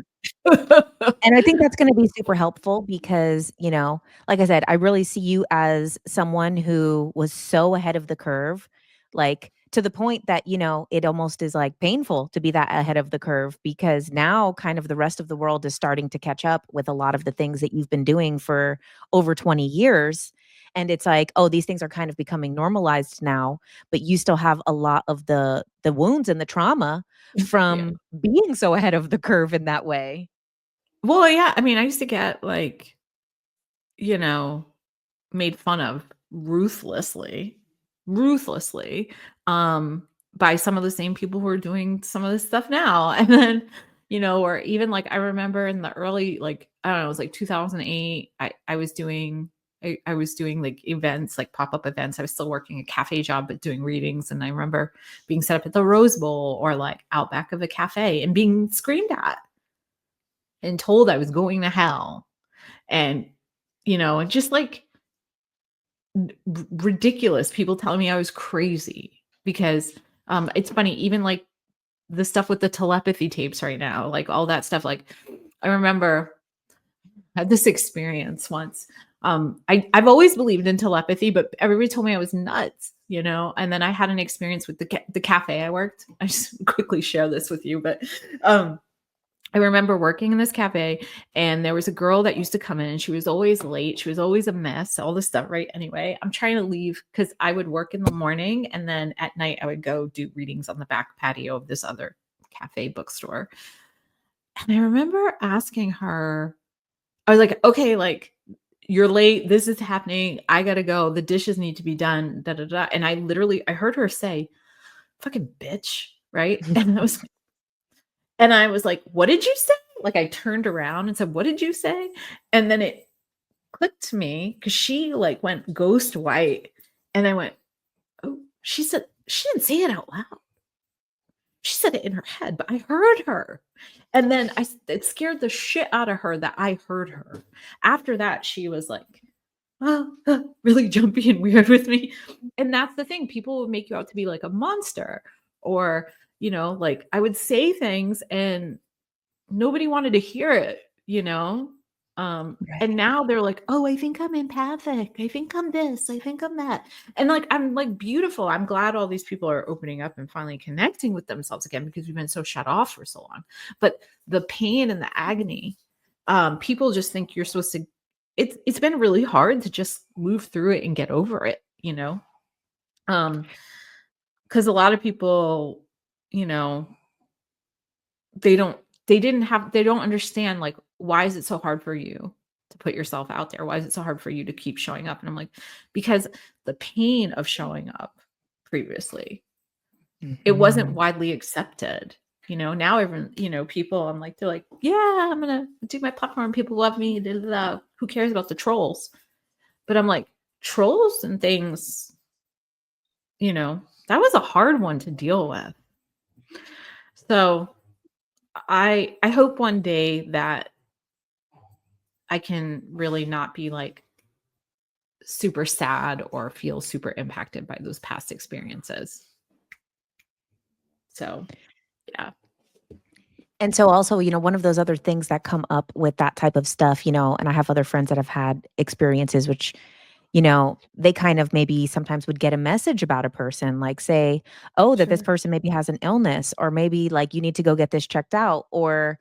tangent. And I think that's gonna be super helpful because, like I said, I really see you as someone who was so ahead of the curve, like, to the point that, it almost is, like, painful to be that ahead of the curve because now kind of the rest of the world is starting to catch up with a lot of the things that you've been doing for over 20 years, and it's like, "Oh, these things are kind of becoming normalized now," but you still have a lot of the wounds and the trauma Yeah. from being so ahead of the curve in that way. Well, yeah, I mean, I used to get like, you know, made fun of ruthlessly, by some of the same people who are doing some of this stuff now. And then, or even like I remember in the early, like, I don't know, it was like 2008, I was doing like events, like pop-up events. I was still working a cafe job, but doing readings. And I remember being set up at the Rose Bowl or like out back of a cafe and being screamed at and told I was going to hell. And, and just like ridiculous people telling me I was crazy because it's funny, even like the stuff with the telepathy tapes right now, like all that stuff. Like I remember I had this experience once. I've always believed in telepathy, but everybody told me I was nuts, And then I had an experience with the cafe I worked. I just quickly share this with you, but I remember working in this cafe and there was a girl that used to come in and she was always late. She was always a mess, all this stuff, right? Anyway, I'm trying to leave because I would work in the morning and then at night I would go do readings on the back patio of this other cafe bookstore. And I remember asking her, I was like, okay, like you're late. This is happening. I got to go. The dishes need to be done. Da, da, da. And I heard her say, fucking bitch. Right. And I was like, what did you say? Like I turned around and said, what did you say? And then it clicked to me because she like went ghost white. And I went, oh, she said, she didn't say it out loud. She said it in her head, but I heard her. And then it scared the shit out of her that I heard her. After that, she was like, oh, really jumpy and weird with me. And that's the thing. People would make you out to be like a monster or, like I would say things and nobody wanted to hear it, and now they're like, oh, I think I'm empathic. I think I'm this. I think I'm that. And like, I'm like beautiful. I'm glad all these people are opening up and finally connecting with themselves again because we've been so shut off for so long. But the pain and the agony, people just think you're supposed to, it's been really hard to just move through it and get over it, because a lot of people, they don't they don't understand like why is it so hard for you to put yourself out there? Why is it so hard for you to keep showing up? And I'm like, because the pain of showing up previously, it wasn't widely accepted. Now everyone, people, I'm like, they're like, yeah, I'm gonna do my platform. People love me. Da, da, da. Who cares about the trolls? But I'm like, trolls and things, that was a hard one to deal with. So I hope one day that I can really not be like super sad or feel super impacted by those past experiences. So, yeah. And so also, one of those other things that come up with that type of stuff, and I have other friends that have had experiences which, they kind of maybe sometimes would get a message about a person, like say, oh, that this Sure. person maybe has an illness, or maybe like you need to go get this checked out, or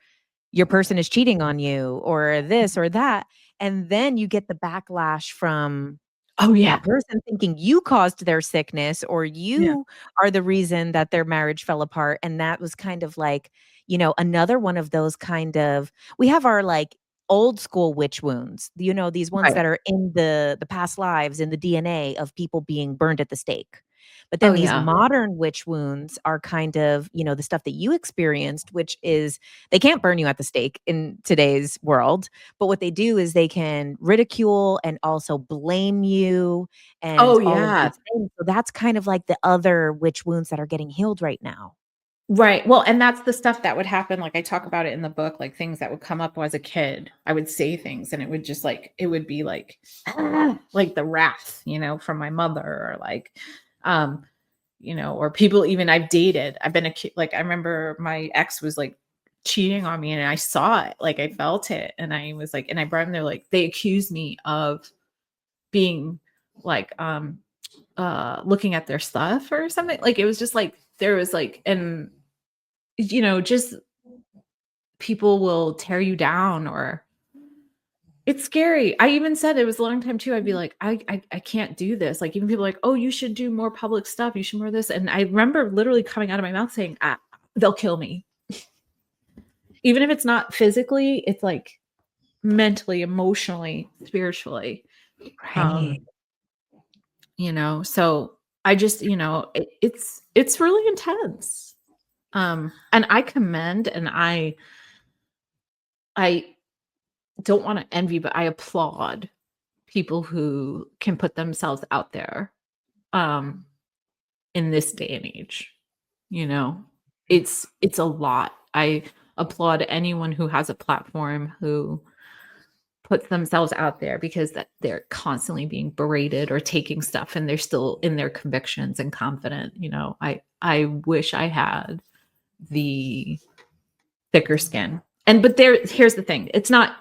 your person is cheating on you, or this or that. And then you get the backlash from Oh, yeah. that person thinking you caused their sickness or Yeah. you are the reason that their marriage fell apart. And that was kind of like, another one of those kind of, we have our like old school witch wounds, these ones Right. that are in the past lives, in the DNA of people being burned at the stake. But Oh, then these yeah. modern witch wounds are kind of, the stuff that you experienced, which is they can't burn you at the stake in today's world. But what they do is they can ridicule and also blame you and Oh, all of yeah. these things. So that's kind of like the other witch wounds that are getting healed right now. Right. Well, and that's the stuff that would happen. Like I talk about it in the book, like things that would come up as a kid. I would say things and it would just like, it would be like, like the wrath, from my mother or like, um, or people even I've dated. I've been like, I remember my ex was like cheating on me and I saw it, like I felt it. And I was like, and I brought him there, like they accused me of being like, looking at their stuff or something. Like it was just like, there was like, and just people will tear you down or it's scary. I even said it was a long time too. I'd be like, I can't do this. Like even people like, oh, you should do more public stuff. You should more this. And I remember literally coming out of my mouth saying, they'll kill me. Even if it's not physically, it's like mentally, emotionally, spiritually. Um, Right. so I just, it's really intense. And I commend and I don't want to envy, but I applaud people who can put themselves out there um in this day and age. You know, it's a lot. I applaud anyone who has a platform who puts themselves out there because that they're constantly being berated or taking stuff and they're still in their convictions and confident. I wish I had the thicker skin. And but here's the thing. It's not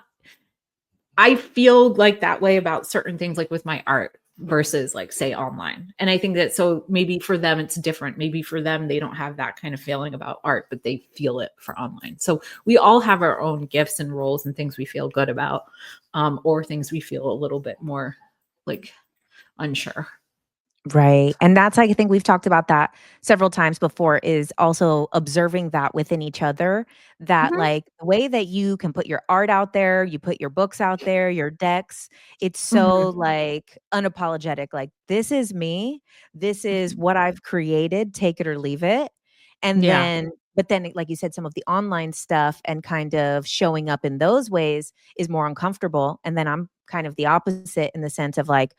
I feel like that way about certain things, like with my art versus like say online. And I think that so maybe for them it's different. Maybe for them they don't have that kind of feeling about art, but they feel it for online. So we all have our own gifts and roles and things we feel good about, or things we feel a little bit more like unsure. Right. And that's like, I think we've talked about that several times before, is also observing that within each other, that Mhm, like the way that you can put your art out there, you put your books out there, your decks, it's so mhm, like unapologetic. Like, this is me. This is mhm. what I've created. Take it or leave it. And Yeah. then, but then, like you said, some of the online stuff and kind of showing up in those ways is more uncomfortable. And then I'm kind of the opposite in the sense of like,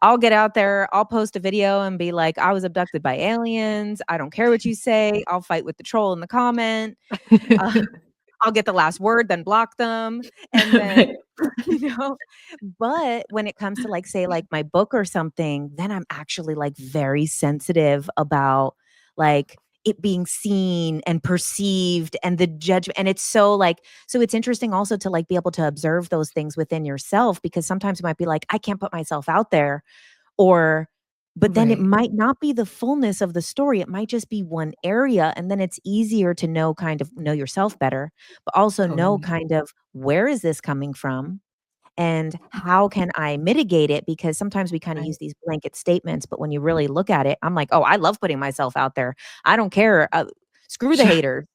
I'll get out there, I'll post a video and be like, I was abducted by aliens. I don't care what you say. I'll fight with the troll in the comment. Uh, I'll get the last word, then block them. And then, Right. you know, but when it comes to like, say, like my book or something, then I'm actually like very sensitive about like it being seen and perceived and the judgment. And it's so like, so it's interesting also to like be able to observe those things within yourself, because sometimes you might be like, I can't put myself out there, or but then it Right. might not be the fullness of the story. It might just be one area. And then it's easier to know, kind of know yourself better, but also know Totally. kind of where is this coming from and how can I mitigate it? Because sometimes we kind of Right. use these blanket statements, but when you really look at it, I'm like, oh, I love putting myself out there. I don't care. Screw the Sure. haters.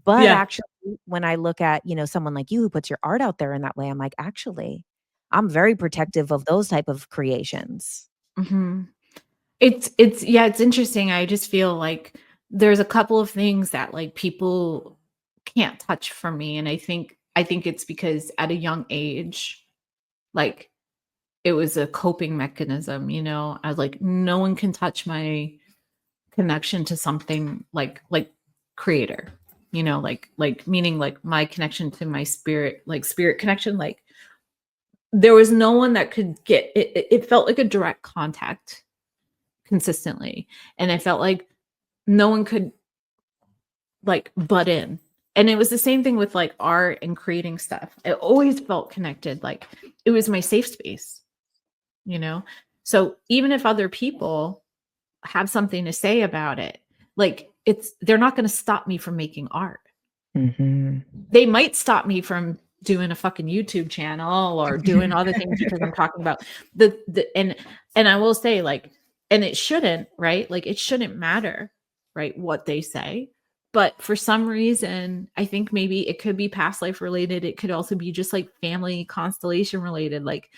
But Yeah. actually, when I look at, someone like you who puts your art out there in that way, I'm like, actually, I'm very protective of those type of creations. Mhm. It's yeah, it's interesting. I just feel like there's a couple of things that like people can't touch from me. And I think it's because at a young age, like it was a coping mechanism, I was like, no one can touch my connection to something like creator, like meaning like my connection to my spirit, like spirit connection, like there was no one that could get it. It felt like a direct contact consistently. And I felt like no one could like butt in. And it was the same thing with like art and creating stuff. It always felt connected. Like it was my safe space, you know? So even if other people have something to say about it, like they're not going to stop me from making art. Mm-hmm. They might stop me from doing a fucking YouTube channel or doing other things because I'm talking about and I will say like, and it shouldn't, right? Like it shouldn't matter, right? What they say. But for some reason, I think maybe it could be past life related. It could also be just like family constellation related. Like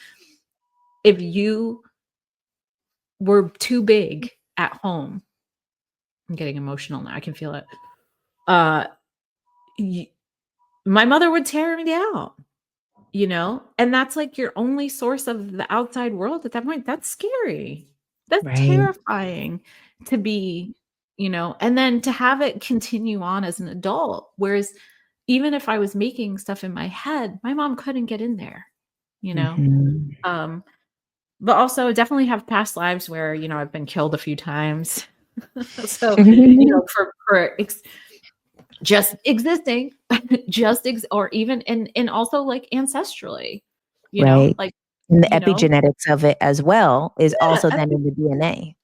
if you were too big at home, I'm getting emotional now. I can feel it. My mother would tear me down, you know? And that's like your only source of the outside world at that point. That's scary. That's Right. terrifying to be, you know, and then to have it continue on as an adult. Whereas even if I was making stuff in my head, my mom couldn't get in there, you know? Mm-hmm. But also definitely have past lives where, you know, I've been killed a few times. So, you know, for just existing, or even and also like ancestrally, you know, Right. like, And the you know, epigenetics of it as well is yeah, also then in the DNA.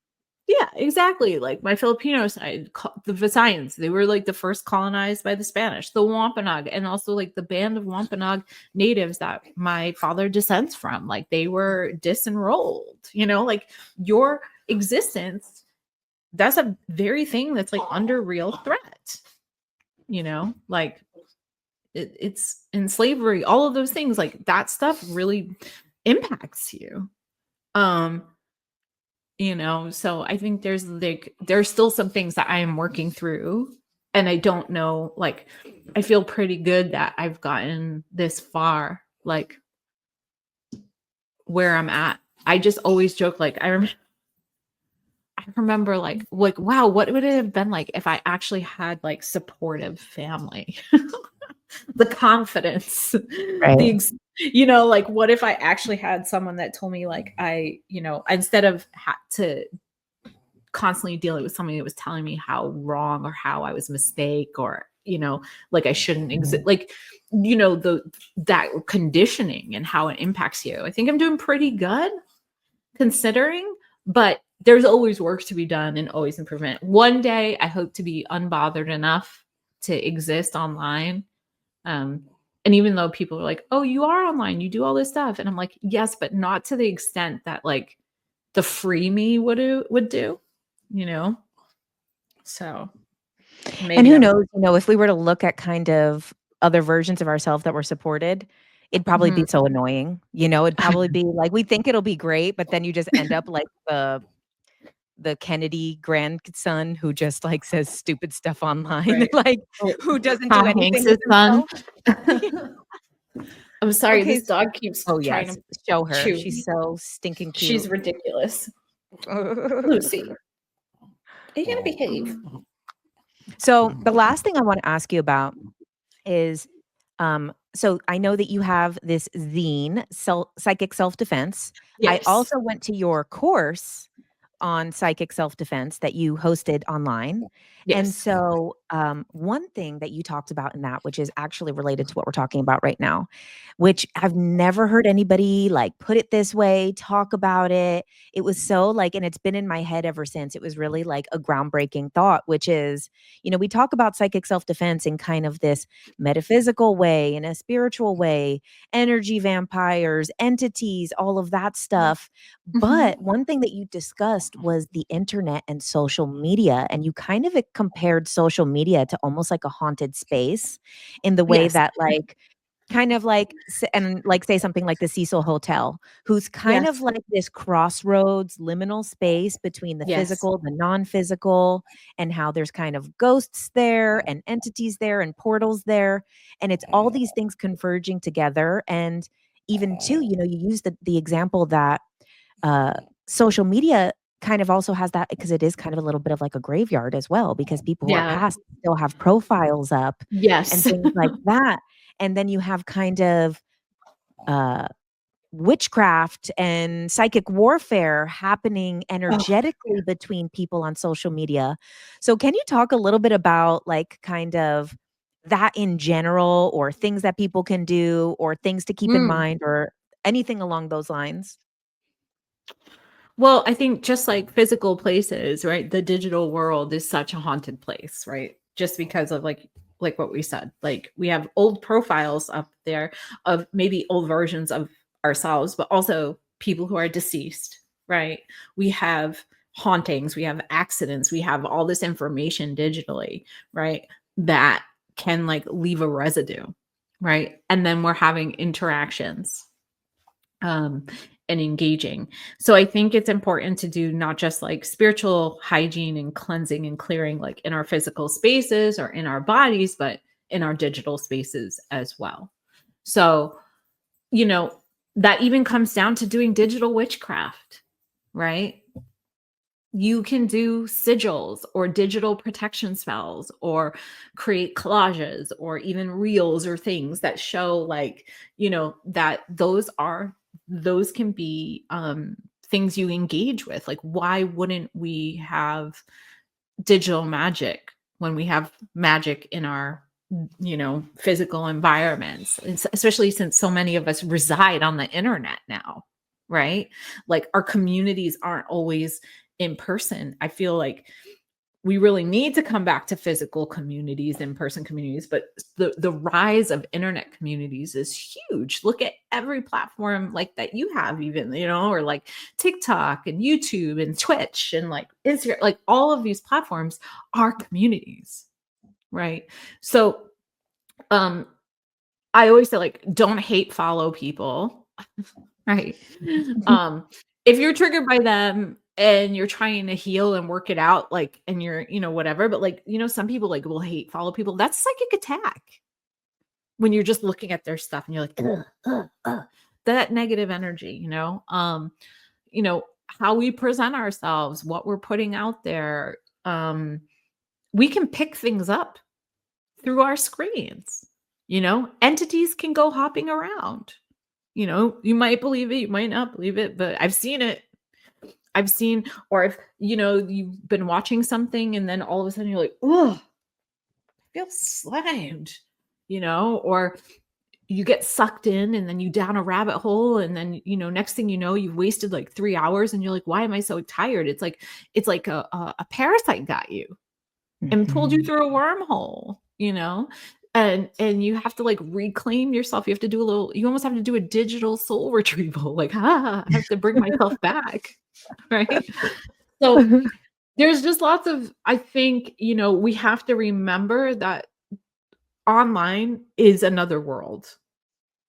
yeah, exactly. Like my Filipino side, the Visayans, they were like the first colonized by the Spanish, the Wampanoag, and also like the band of Wampanoag natives that my father descends from. Like they were disenrolled, you know, like your existence, that's a very thing that's like under real threat, you know, like it's in slavery, all of those things, like that stuff really impacts you. You know, so I think there's still some things that I am working through, and I don't know, like I feel pretty good that I've gotten this far, like where I'm at. I just always joke, like I remember like wow, what would it have been like if I actually had like supportive family? The confidence, Right. you know, like what if I actually had someone that told me like you know, instead of to constantly dealing with somebody that was telling me how wrong or how I was a mistake or, you know, like I shouldn't exist, like, you know, that conditioning and how it impacts you. I think I'm doing pretty good considering, but there's always work to be done and always improvement. One day I hope to be unbothered enough to exist online. And even though people are like, oh, you are online, you do all this stuff. And I'm like, yes, but not to the extent that like the free me would do, you know? So maybe And who knows, you know, if we were to look at kind of other versions of ourselves that were supported, it'd probably be so annoying. You know, it'd probably be like, we think it'll be great, but then you just end up like the Kennedy grandson who just like says stupid stuff online, right. like who doesn't do anything with son. himself. I'm sorry, Okay. this dog keeps Oh trying yes, to show her. chew. She's so stinking cute. She's ridiculous. Lucy, are you gonna behave? So the last thing I want to ask you about is, so I know that you have this zine, Psychic Self-Defense. I Yes. also went to your course on psychic self-defense that you hosted online. And Yes. so one thing that you talked about in that, which is actually related to what we're talking about right now, which I've never heard anybody like put it this way, talk about it. It was so like, and it's been in my head ever since. It was really like a groundbreaking thought, which is, you know, we talk about psychic self-defense in kind of this metaphysical way, in a spiritual way, energy vampires, entities, all of that stuff. But one thing that you discussed was the internet and social media. And you kind of compared social media to almost like a haunted space in the way Yes. that like, kind of like, and like say something like the Cecil Hotel, who's kind Yes. of like this crossroads, liminal space between the Yes. physical, the non-physical, and how there's kind of ghosts there and entities there and portals there. And it's all these things converging together. And even too, you know, you use the example that social media kind of also has that, because it is kind of a little bit of like a graveyard as well, because people who are Yeah. past still have profiles up and Yes. things like that. And then you have kind of witchcraft and psychic warfare happening energetically between people on social media. So can you talk a little bit about like kind of that in general, or things that people can do, or things to keep in Mm. mind, or anything along those lines? Well, I think just like physical places, right? The digital world is such a haunted place, right? Just because of like what we said. Like we have old profiles up there of maybe old versions of ourselves, but also people who are deceased, right? We have hauntings, we have accidents, we have all this information digitally, right? That can like leave a residue, right? And then we're having interactions um, and engaging. So I think it's important to do not just like spiritual hygiene and cleansing and clearing like in our physical spaces or in our bodies, but in our digital spaces as well. So, you know, that even comes down to doing digital witchcraft, right? You can do sigils or digital protection spells or create collages or even reels or things that show like, that those can be things you engage with. Like why wouldn't we have digital magic when we have magic in our physical environments, and especially since so many of us reside on the internet now, right? Like our communities aren't always in person. I feel like we really need to come back to physical communities, in-person communities, but the rise of internet communities is huge. Look at every platform like that you have, even, or like TikTok and YouTube and Twitch and like Instagram, like all of these platforms are communities, right? So I always say, like, don't hate follow people, right? If you're triggered by them and you're trying to heal and work it out, like, and you're, whatever, but like, some people like will hate follow people. That's psychic attack when you're just looking at their stuff and you're like, ugh, ugh, ugh. That negative energy, how we present ourselves, what we're putting out there. We can pick things up through our screens. Entities can go hopping around. You might believe it, you might not believe it, but I've seen it. I've seen, or if you've been watching something and then all of a sudden you're like, oh, I feel slimed, or you get sucked in and then you down a rabbit hole, and then next thing you know, you've wasted like 3 hours and you're like, why am I so tired? It's like a parasite got you and pulled you through a wormhole, and you have to like reclaim yourself. You have to do you almost have to do a digital soul retrieval. Like, I have to bring myself back. Right. So there's just lots of, I think, we have to remember that online is another world,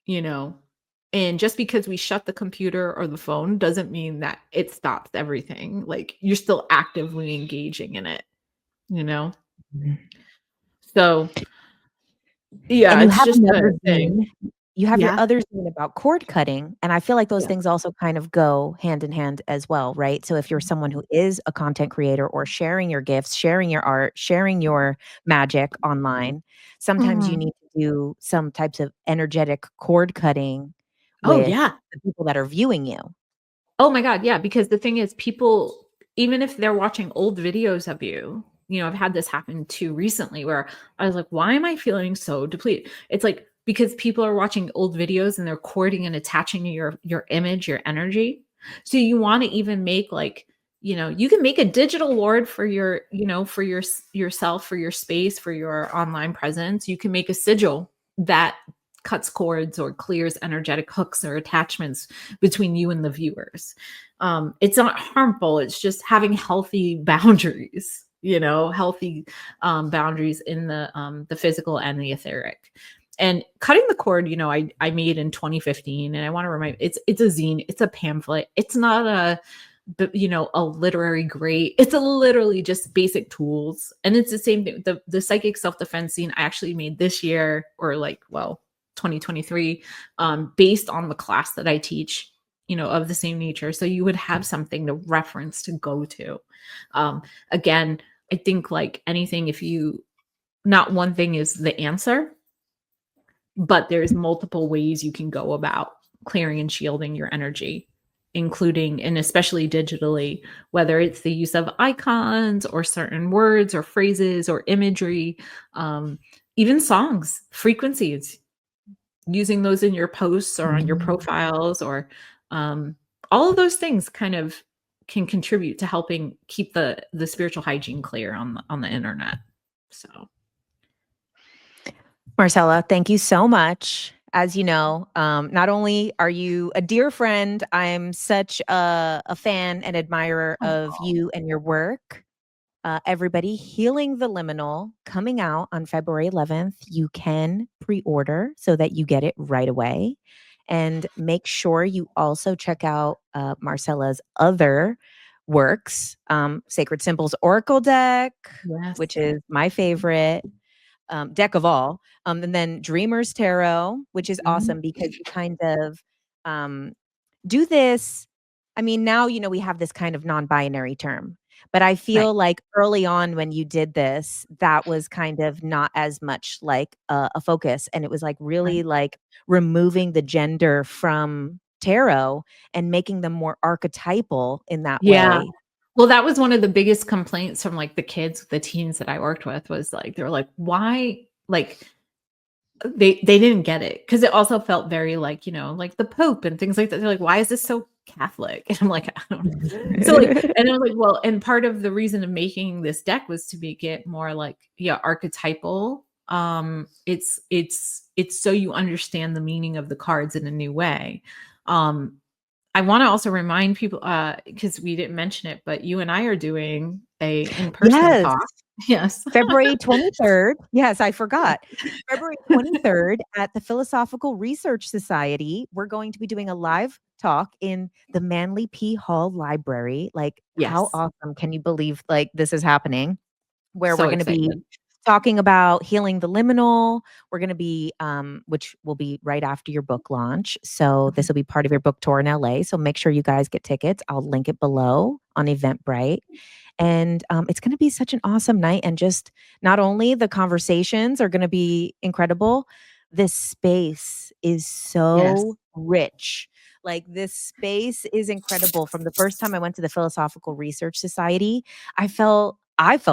and just because we shut the computer or the phone doesn't mean that it stops everything. Like you're still actively engaging in it, you know? So, yeah, And you it's have just a another thing. zine. You have your Yeah. other zine about cord cutting, and I feel like those Yeah. things also kind of go hand in hand as well, right? So if you're someone who is a content creator or sharing your gifts, sharing your art, sharing your magic online, sometimes you Mhm. need to do some types of energetic cord cutting Oh, with yeah. the people that are viewing you. Oh my god, yeah, because the thing is people, even if they're watching old videos of you, I've had this happen too recently where I was like, "Why am I feeling so depleted?" It's like because people are watching old videos and they're cording and attaching to your image, your energy. So you wanna even make like, you can make a digital ward for your, for yourself, for your space, for your online presence. You can make a sigil that cuts cords or clears energetic hooks or attachments between you and the viewers. It's not harmful. It's just having healthy boundaries, healthy boundaries in the physical and the etheric. And cutting the cord, I made in 2015, and I want to remind, it's a zine, it's a pamphlet, it's not a literary great. It's a literally just basic tools, and it's the same thing. The psychic self defense zine I actually made this year, or 2023, based on the class that I teach, of the same nature. So you would have something to reference to go to. Again, I think like anything, if you, not one thing is the answer, but there's multiple ways you can go about, clearing and shielding your energy, including and especially digitally, whether it's the use of icons or certain words or phrases or imagery, even songs, frequencies, using those in your posts or on your profiles, or all of those things kind of can contribute to helping keep the spiritual hygiene clear on the internet. So Marcella, thank you so much. As you know, not only are you a dear friend, I'm such a fan and admirer of you and your work. Everybody, Healing the Liminal, coming out on February 11th. You can pre-order so that you get it right away. And make sure you also check out Marcella's other works, Sacred Symbols Oracle deck, yes. which is my favorite deck of all. And then Dreamer's Tarot, which is awesome because you kind of do this. I mean, now, we have this kind of non-binary term, but I feel like early on when you did this, that was kind of not as much like a focus. And it was like really like removing the gender from tarot and making them more archetypal in that way. Well, that was one of the biggest complaints from like the kids, the teens that I worked with, was like, they were like, why? Like they didn't get it. Cause it also felt very like, like the Pope and things like that. They're like, why is this so Catholic? And I'm like, I don't know. So like, and I was like, well, and part of the reason of making this deck was to make it more like, archetypal. It's so you understand the meaning of the cards in a new way. I want to also remind people, because we didn't mention it, but you and I are doing a in-person talk. Yes. February 23rd. Yes, I forgot. February 23rd at the Philosophical Research Society. We're going to be doing a live talk in the Manly P. Hall Library. Like, how awesome can you believe like this is happening? Where we're going to be talking about healing the liminal. We're going to be, which will be right after your book launch. So this will be part of your book tour in LA. So make sure you guys get tickets. I'll link it below on Eventbrite. And it's going to be such an awesome night. And just not only the conversations are going to be incredible, this space is so rich. Like, this space is incredible. From the first time I went to the Philosophical Research Society, I felt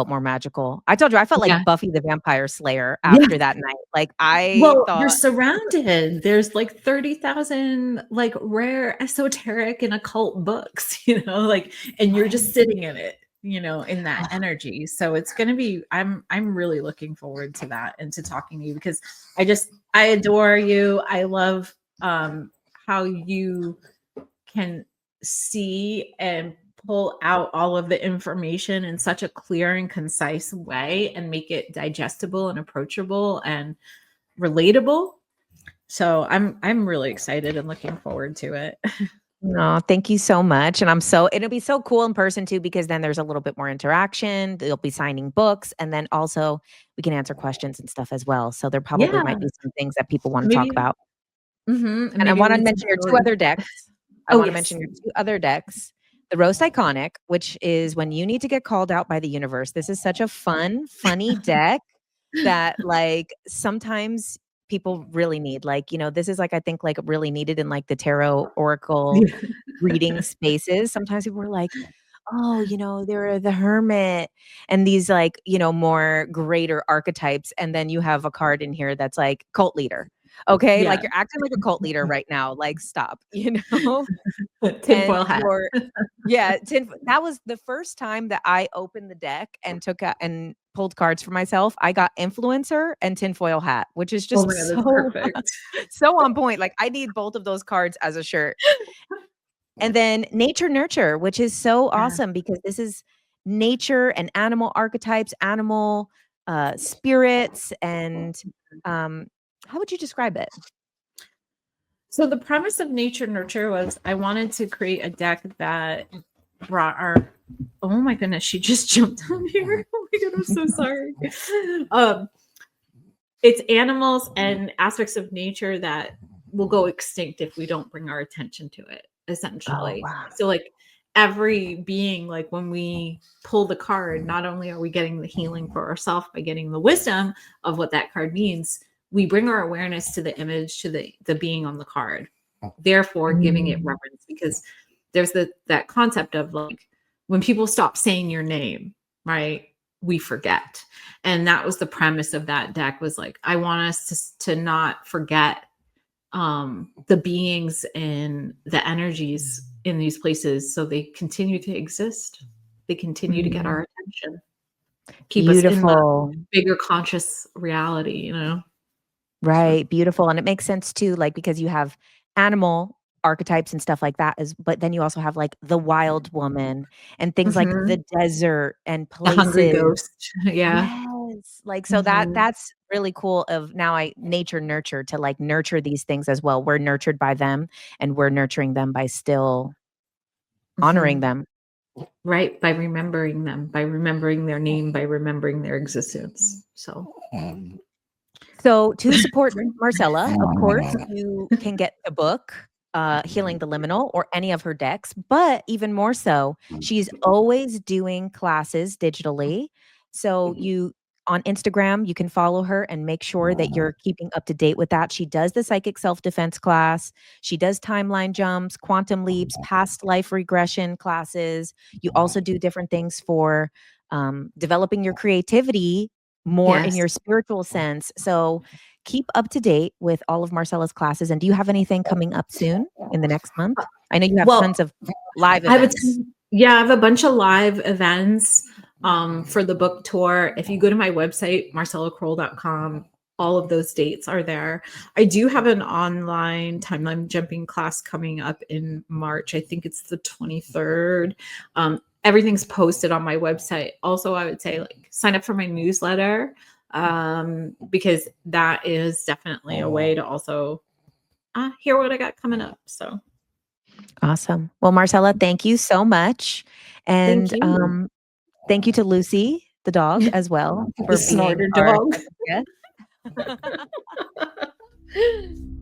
more magical. I told you, I felt like Buffy the Vampire Slayer after that night. Like, you're surrounded. There's like 30,000 like rare esoteric and occult books, and you're just sitting in it, in that energy. So it's going to be, I'm really looking forward to that and to talking to you, because I adore you. I love how you can see and pull out all of the information in such a clear and concise way and make it digestible and approachable and relatable. So I'm really excited and looking forward to it. No, thank you so much. And it'll be so cool in person too, because then there's a little bit more interaction. They'll be signing books, and then also we can answer questions and stuff as well. So there probably might be some things that people want to talk about. And I want to mention your two other decks. I want to mention your two other decks. The Roast Iconic, which is when you need to get called out by the universe. This is such a funny deck that like sometimes people really need. Like, this is like, I think like really needed in like the tarot oracle reading spaces. Sometimes people are like, oh, they're the hermit and these like, more greater archetypes. And then you have a card in here that's like cult leader. Okay. Like, you're acting like a cult leader right now. Like, stop, Tinfoil hat. That was the first time that I opened the deck and took out and pulled cards for myself. I got influencer and tinfoil hat, which is just so perfect. So on point. Like, I need both of those cards as a shirt. And then Nature Nurture, which is so awesome because this is nature and animal archetypes, animal spirits, and how would you describe it? So the premise of Nature Nurture was I wanted to create a deck that brought oh my goodness, she just jumped on here. Oh my god, I'm so sorry. It's animals and aspects of nature that will go extinct if we don't bring our attention to it, essentially. Oh, wow. So like every being, like when we pull the card, not only are we getting the healing for ourselves by getting the wisdom of what that card means, we bring our awareness to the image, to the being on the card. therefore giving it Mm. reverence, because there's that concept of like when people stop saying your name, right? We forget. And that was the premise of that deck, was like, I want us to not forget the beings and the energies in these places, so they continue to exist. They continue to get our attention, keep us in the Beautiful. bigger conscious reality, you know? So, Right, beautiful, and it makes sense too, like, because you have animal archetypes and stuff like that but then you also have, like, the wild woman and things like mhm. the desert and The hungry places. ghost. Yeah. Yes, like, so Mhm. that's really cool of now I nature nurture to, like, nurture these things as well. We're nurtured by them, and we're nurturing them by still honoring Mhm. them. Right, by remembering them, by remembering their name, by remembering their existence. So, So to support Marcella, of course, you can get the book, Healing the Liminal, or any of her decks, but even more so, she's always doing classes digitally. So you on Instagram, you can follow her and make sure that you're keeping up to date with that. She does the psychic self-defense class. She does timeline jumps, quantum leaps, past life regression classes. You also do different things for developing your creativity more in yes. your spiritual sense. So keep up to date with all of Marcella's classes. And do you have anything coming up soon in the next month? I know you have Well, tons of live I would events. yeah, I have a bunch of live events for the book tour. If you go to my website, marcellakroll.com, all of those dates are there. I do have an online timeline jumping class coming up in March. I think it's the 23rd. Everything's posted on my website. Also, I would say like sign up for my newsletter, because that is definitely a way to also hear what I got coming up. So Awesome. Well, Marcella, thank you so much. thank And you. thank you to Lucy, the dog, as well, The for being snorter our dog. second guest.